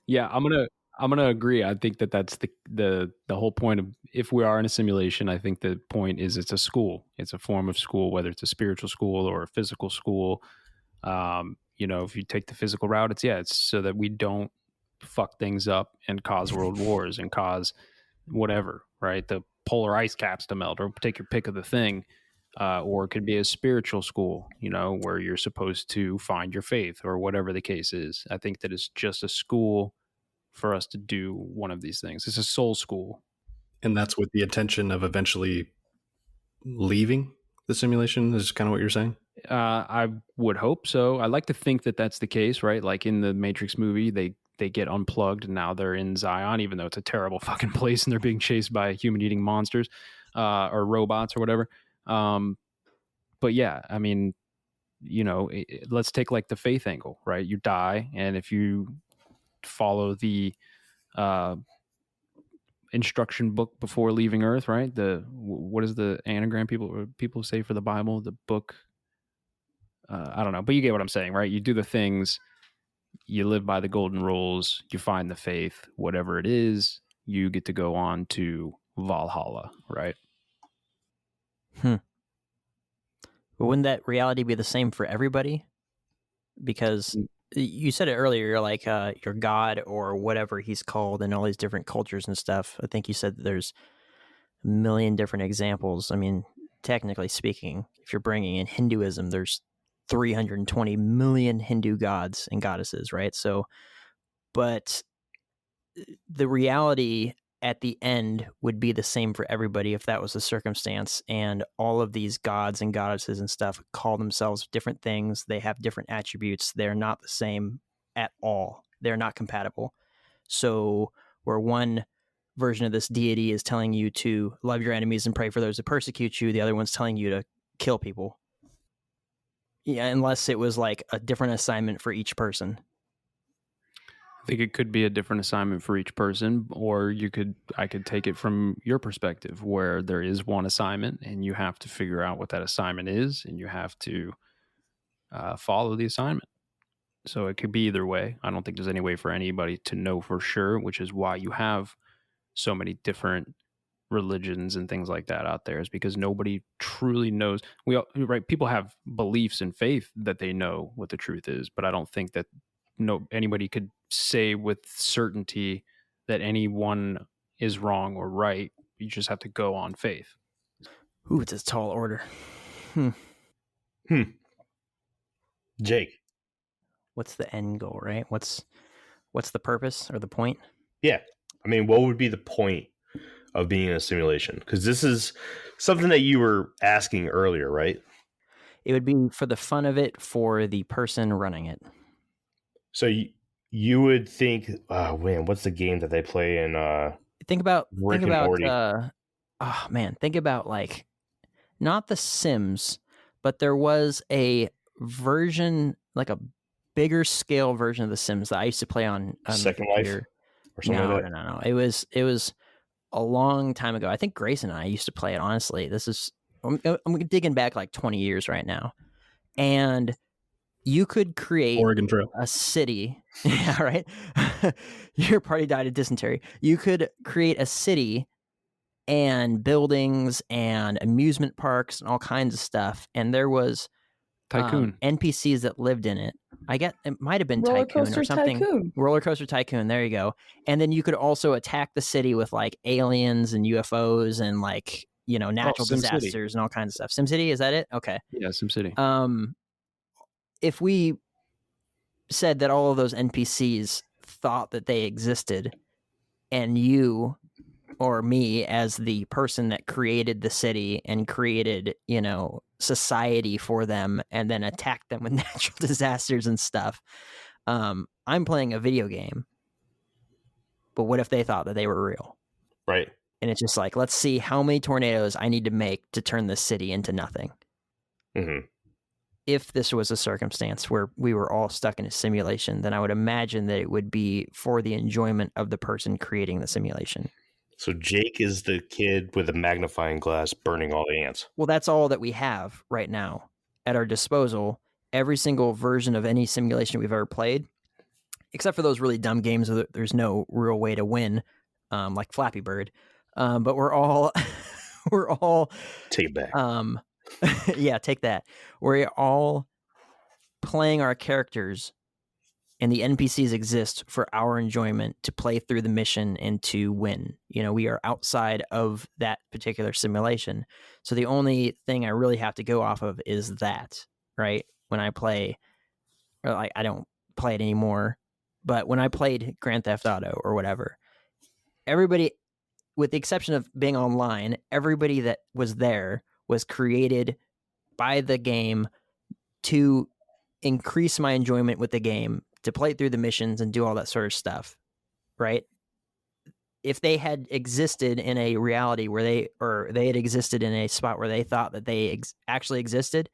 Yeah, I'm gonna agree. I think that's the whole point of, if we are in a simulation, I think the point is it's a school. It's a form of school, whether it's a spiritual school or a physical school. If you take the physical route, it's so that we don't fuck things up and cause world wars and cause whatever, right? The polar ice caps to melt, or take your pick of the thing. Or it could be a spiritual school, where you're supposed to find your faith or whatever the case is. I think that it's just a school for us to do one of these things. It's a soul school. And that's with the intention of eventually leaving the simulation, is kind of what you're saying? I would hope so. I like to think that that's the case, right? Like in the Matrix movie, they get unplugged and now they're in Zion, even though it's a terrible fucking place and they're being chased by human-eating monsters or robots or whatever. But yeah, I mean, let's take like the faith angle, right? You die, and if you follow the instruction book before leaving Earth, right? What is the anagram people say for the Bible? The book, I don't know, but you get what I'm saying, right? You do the things, you live by the golden rules, you find the faith, whatever it is, you get to go on to Valhalla, right? But wouldn't that reality be the same for everybody? Because you said it earlier, you're like your God or whatever he's called in all these different cultures and stuff. I think you said that there's a million different examples. I mean, technically speaking, if you're bringing in Hinduism, there's 320 million Hindu gods and goddesses, right? So, but the reality at the end would be the same for everybody if that was the circumstance. And all of these gods and goddesses and stuff call themselves different things. They have different attributes. They're not the same at all. They're not compatible. So where one version of this deity is telling you to love your enemies and pray for those who persecute you, the other one's telling you to kill people. Yeah, unless it was like a different assignment for each person. I think it could be a different assignment for each person, or I could take it from your perspective where there is one assignment and you have to figure out what that assignment is and you have to follow the assignment. So it could be either way. I don't think there's any way for anybody to know for sure, which is why you have so many different religions and things like that out there, is because nobody truly knows. People have beliefs and faith that they know what the truth is, but I don't think that anybody could say with certainty that anyone is wrong or right. You just have to go on faith. Ooh, it's a tall order. Jake, what's the end goal, right? What's the purpose or the point? Yeah. I mean, what would be the point of being in a simulation? Because this is something that you were asking earlier, right? It would be for the fun of it for the person running it. So you would think, oh man, what's the game that they play in? Think about like not The Sims, but there was a version, like a bigger scale version of The Sims that I used to play on Second Life or something like that. No. It was a long time ago. I think Grayson and I used to play it. Honestly, I'm digging back like 20 years right now, and you could create Oregon Trail, a city. Yeah, right. Your party died of dysentery. You could create a city and buildings and amusement parks and all kinds of stuff. And there was Tycoon NPCs that lived in it. I get it might have been Roller Tycoon Coaster or something. Tycoon. Roller Coaster Tycoon. There you go. And then you could also attack the city with like aliens and UFOs and like natural disasters and all kinds of stuff. SimCity, is that it? Okay. Yeah, SimCity. If we said that all of those NPCs thought that they existed, and you or me as the person that created the city and created, society for them and then attacked them with natural disasters and stuff, I'm playing a video game. But what if they thought that they were real? Right. And it's just like, let's see how many tornadoes I need to make to turn this city into nothing. Mm-hmm. If this was a circumstance where we were all stuck in a simulation, then I would imagine that it would be for the enjoyment of the person creating the simulation. So Jake is the kid with a magnifying glass burning all the ants. Well, that's all that we have right now at our disposal. Every single version of any simulation we've ever played, except for those really dumb games where there's no real way to win, like Flappy Bird. But we're all take it back. Yeah, take that. We're all playing our characters and the NPCs exist for our enjoyment to play through the mission and to win. We are outside of that particular simulation. So the only thing I really have to go off of is that, right? When I play, or like I don't play it anymore, but when I played Grand Theft Auto or whatever, everybody, with the exception of being online, everybody that was there was created by the game to increase my enjoyment with the game, to play through the missions and do all that sort of stuff, right? If they had existed in a reality where they had existed in a spot where they thought that they actually existed,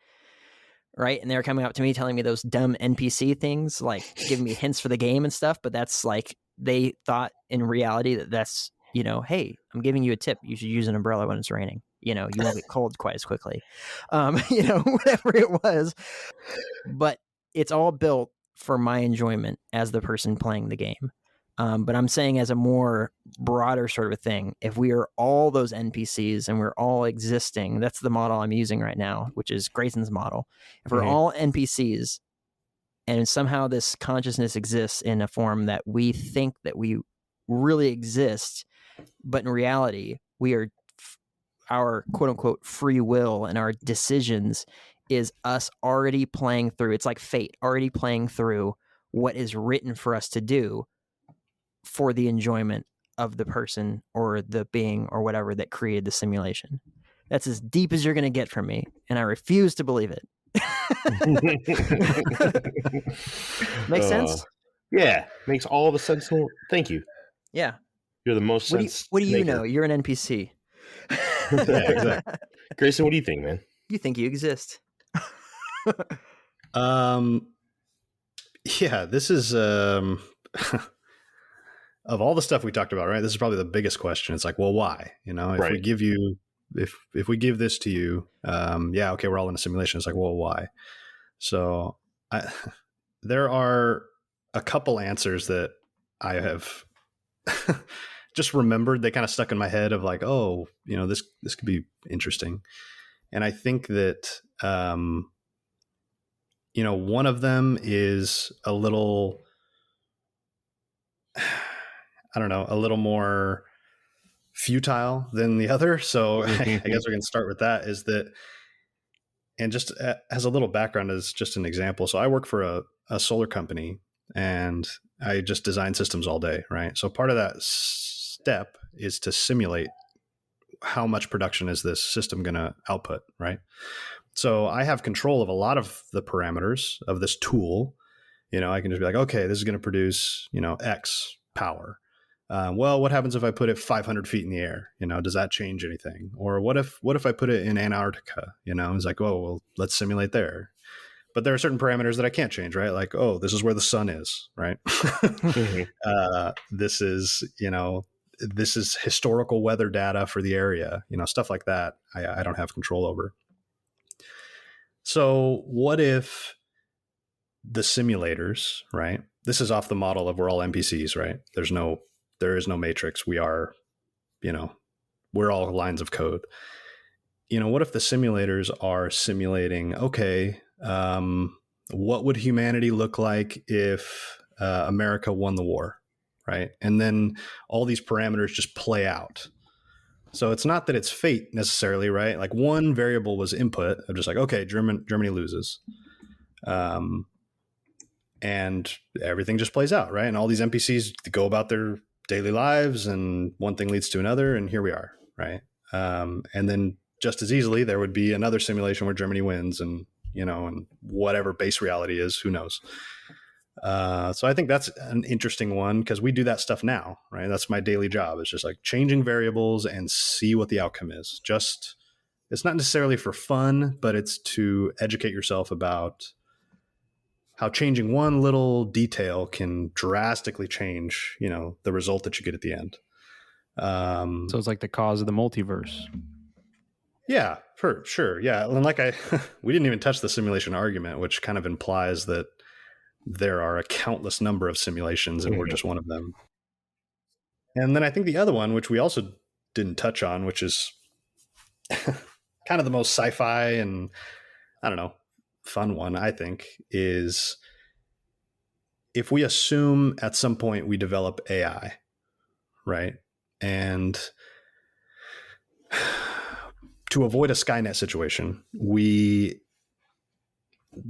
right? And they were coming up to me telling me those dumb NPC things, like giving me hints for the game and stuff, but that's like, they thought in reality that's, hey, I'm giving you a tip. You should use an umbrella when it's raining. You won't get cold quite as quickly. Whatever it was. But it's all built for my enjoyment as the person playing the game. But I'm saying as a more broader sort of a thing, if we are all those NPCs and we're all existing, that's the model I'm using right now, which is Grayson's model. If we're all NPCs and somehow this consciousness exists in a form that we think that we really exist, but in reality, we are our quote unquote free will and our decisions is us already playing through. It's like fate, already playing through what is written for us to do for the enjoyment of the person or the being or whatever that created the simulation. That's as deep as you're going to get from me, and I refuse to believe it. Make sense? Yeah, makes all the sense. Thank you. Yeah. You're the most sense. What do you know? You're an NPC. Yeah, exactly. Grayson, what do you think, man? You think you exist. Yeah, this is of all the stuff we talked about, right? This is probably the biggest question. It's like, well, why? If we give you, if we give this to you, yeah, okay, we're all in a simulation. It's like, well, why? So there are a couple answers that I have just remembered. They kind of stuck in my head of like, oh, this could be interesting. And I think that, one of them is a little, I don't know, a little more futile than the other. So I guess we can start with that, is that, and just as a little background, as just an example. So I work for a solar company and I just design systems all day, right? So part of that step is to simulate how much production is this system going to output, right? So I have control of a lot of the parameters of this tool. I can just be like, okay, this is going to produce, X power. Well, what happens if I put it 500 feet in the air? Does that change anything? Or what if I put it in Antarctica? It's like, oh, well, let's simulate there. But there are certain parameters that I can't change, right? Like, oh, this is where the sun is, right? This is historical weather data for the area, stuff like that. I don't have control over. So what if the simulators, right? This is off the model of we're all NPCs, right? There is no matrix. We are, we're all lines of code. What if the simulators are simulating, okay, what would humanity look like if America won the war, right? And then all these parameters just play out. So it's not that it's fate necessarily, right? Like one variable was input of just like, okay, Germany loses. And everything just plays out, right? And all these NPCs go about their daily lives and one thing leads to another. And here we are, right? And then just as easily, there would be another simulation where Germany wins and, and whatever base reality is, who knows? So I think that's an interesting one because we do that stuff now, right? That's my daily job. It's just like changing variables and see what the outcome is. It's not necessarily for fun, but it's to educate yourself about how changing one little detail can drastically change, the result that you get at the end. So it's like the cause of the multiverse. Yeah, for sure. Yeah. And we didn't even touch the simulation argument, which kind of implies that there are a countless number of simulations and we're just one of them. And then I think the other one, which we also didn't touch on, which is kind of the most sci-fi and I don't know, fun one, I think, is if we assume at some point we develop AI, right? And to avoid a Skynet situation,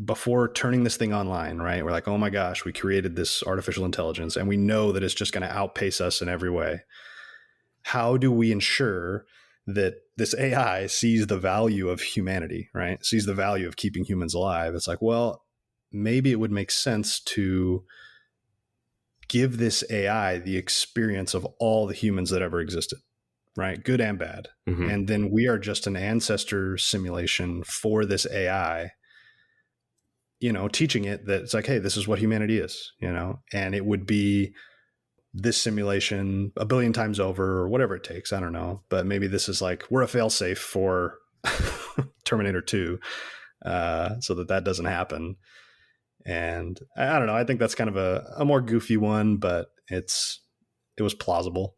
before turning this thing online, right? We're like, oh my gosh, we created this artificial intelligence and we know that it's just going to outpace us in every way. How do we ensure that this AI sees the value of humanity, right? Sees the value of keeping humans alive? It's like, well, maybe it would make sense to give this AI the experience of all the humans that ever existed, right? Good and bad. Mm-hmm. And then we are just an ancestor simulation for this AI, teaching it that it's like, hey, this is what humanity is, and it would be this simulation a billion times over or whatever it takes. I don't know. But maybe this is like, we're a failsafe for Terminator 2 so that doesn't happen. And I don't know. I think that's kind of a more goofy one, but it was plausible,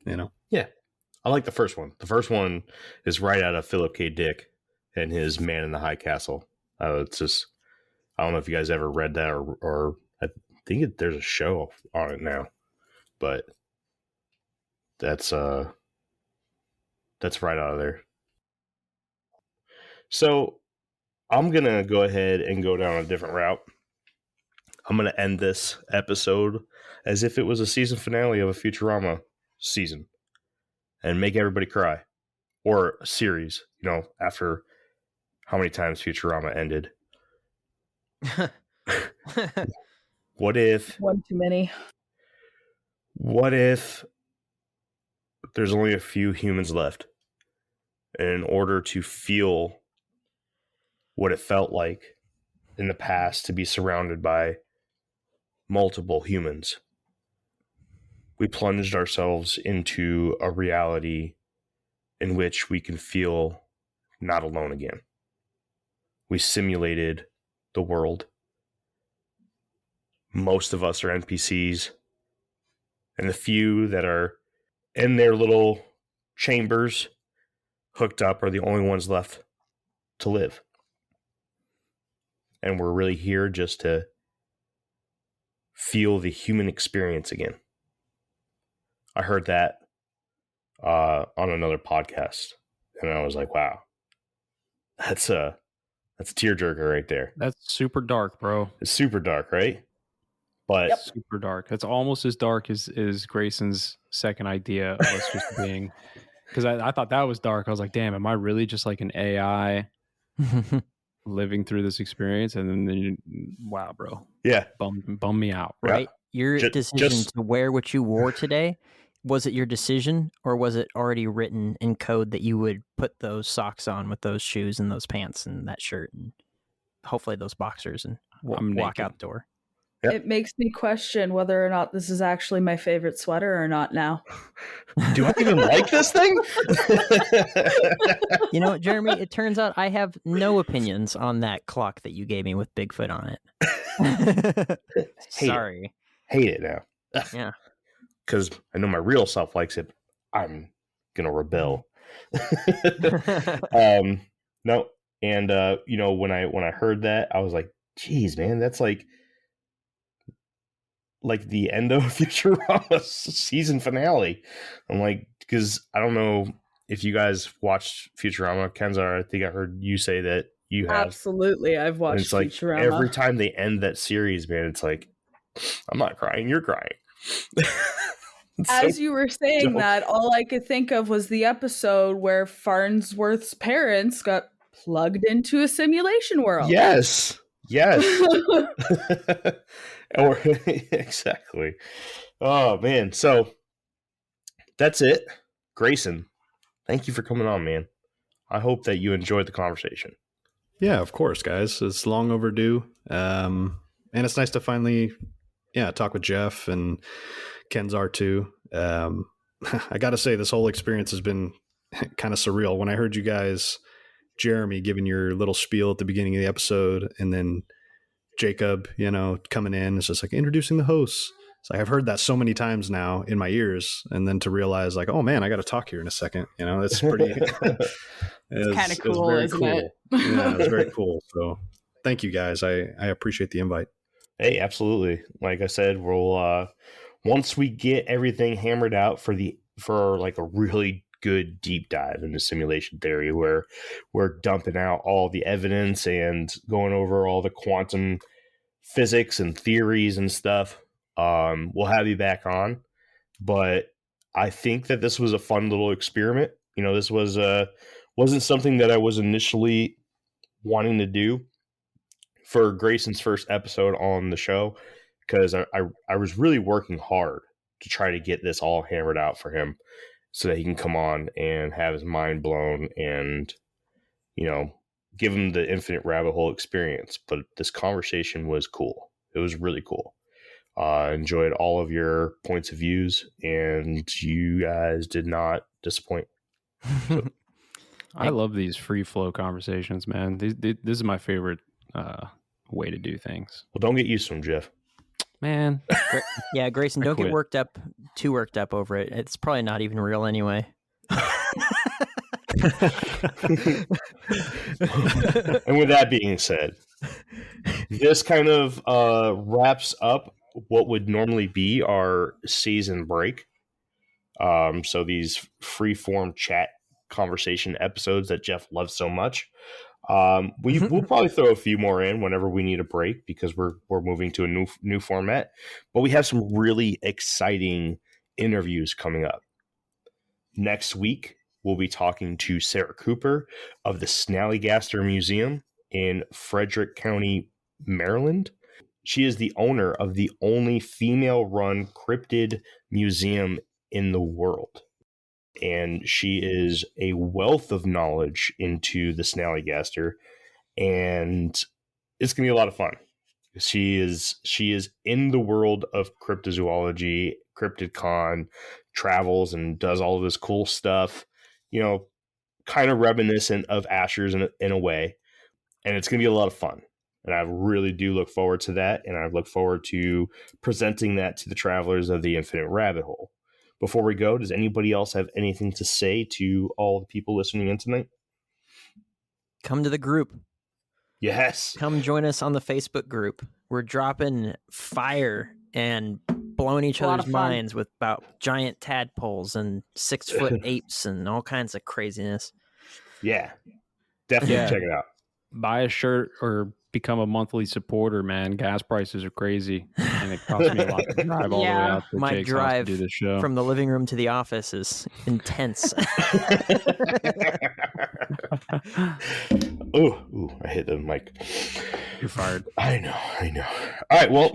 Yeah. I like the first one. The first one is right out of Philip K. Dick and his Man in the High Castle. It's just, I don't know if you guys ever read that or I think there's a show on it now, but that's right out of there. So I'm going to go ahead and go down a different route. I'm going to end this episode as if it was a season finale of a Futurama season and make everybody cry, or a series, after how many times Futurama ended. What if one too many? What if there's only a few humans left, and in order to feel what it felt like in the past to be surrounded by multiple humans, we plunged ourselves into a reality in which we can feel not alone again? We simulated the world. Most of us are NPCs, and the few that are in their little chambers hooked up are the only ones left to live. And we're really here just to feel the human experience again. I heard that on another podcast, and I was like, wow, that's a tearjerker right there. That's super dark, bro. It's super dark, right? But yep. Super dark. That's almost as dark as Grayson's second idea of us just being, because I thought that was dark. I was like, damn, am I really just like an AI living through this experience? And then wow, bro. Yeah. Bum me out. Right. Your decision to wear what you wore today, was it your decision, or was it already written in code that you would put those socks on with those shoes and those pants and that shirt and hopefully those boxers and walk out the door? Yep. It makes me question whether or not this is actually my favorite sweater or not now. Do I even like this thing? You know what, Jeremy? It turns out I have no opinions on that clock that you gave me with Bigfoot on it. Sorry. Hate it now. Yeah. Because I know my real self likes it. I'm going to rebel. No. And, when I heard that, I was like, geez, man, that's like the end of Futurama's season finale. I'm like, because I don't know if you guys watched Futurama. Kenzar, I think I heard you say that you have. Absolutely, I've watched it's like Futurama. Every time they end that series, man, it's like, I'm not crying, you're crying. As you were saying that, all I could think of was the episode where Farnsworth's parents got plugged into a simulation world. Yes. Exactly. Oh man. So that's it. Grayson, thank you for coming on, man. I hope that you enjoyed the conversation. Yeah, of course, guys. It's long overdue. And it's nice to finally talk with Jeff and Kenzar too. I gotta say, this whole experience has been kind of surreal. When I heard you guys, Jeremy, giving your little spiel at the beginning of the episode, and then Jacob, coming in, it's just like introducing the hosts. It's like I've heard that so many times now in my ears, and then to realize like, oh man, I got to talk here in a second. That's pretty. It's kind of cool, isn't it? Yeah, it's very cool. So thank you guys. I appreciate the invite. Hey, absolutely. Like I said, we'll once we get everything hammered out for like a really good deep dive into simulation theory, where we're dumping out all the evidence and going over all the quantum physics and theories and stuff. We'll have you back on, but I think that this was a fun little experiment. You know, this wasn't something that I was initially wanting to do for Grayson's first episode on the show, because I was really working hard to try to get this all hammered out for him so that he can come on and have his mind blown and, you know, give him the infinite rabbit hole experience. But this conversation was cool. It was really cool. Enjoyed all of your points of views, and you guys did not disappoint. So, I love these free flow conversations, man. This is my favorite way to do things. well, don't get used to them, Jeff. Man, Yeah, Grayson, I don't quit. get too worked up over it. It's probably not even real anyway. And with that being said, this kind of wraps up what would normally be our season break. So these free form chat conversation episodes that Jeff loves so much. We'll probably throw a few more in whenever we need a break, because we're moving to a new format. But we have some really exciting interviews coming up. Next week, we'll be talking to Sarah Cooper of the Snallygaster Museum in Frederick County, Maryland. She is the owner of the only female-run cryptid museum in the world. And she is a wealth of knowledge into the Snallygaster, and it's going to be a lot of fun. She is in the world of cryptozoology, CryptidCon, travels and does all of this cool stuff, you know, kind of reminiscent of Asher's in a way. And it's going to be a lot of fun. And I really do look forward to that. And I look forward to presenting that to the travelers of the Infinite Rabbit Hole. Before we go, does anybody else have anything to say to all the people listening in tonight? Come to the group. Yes. Come join us on the Facebook group. We're dropping fire and blowing each A lot other's of fun. minds with about giant tadpoles and 6-foot apes and all kinds of craziness. Yeah. Definitely Yeah. check it out. buy a shirt or become a monthly supporter, man. Gas prices are crazy, and it costs me a lot to drive all the way Yeah. out to My Jake's house to drive do this show. From the living room to the office is intense. Ooh, I hit the mic. You're fired. I know. All right, well,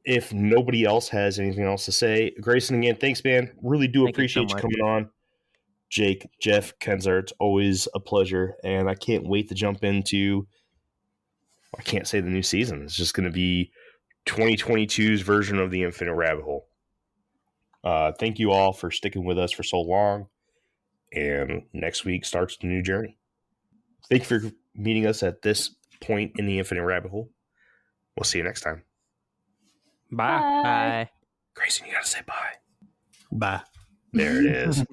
if nobody else has anything else to say, Grayson, again, thanks, man. Really do Thank you so appreciate you much. coming on. Jake, Jeff, Kenzar, it's always a pleasure, and I can't wait to jump into, I can't say the new season. It's just going to be 2022's version of the Infinite Rabbit Hole. Thank you all for sticking with us for so long, and next week starts the new journey. Thank you for meeting us at this point in the Infinite Rabbit Hole. We'll see you next time. Bye. Bye. Grayson, you got to say bye. Bye. There it is.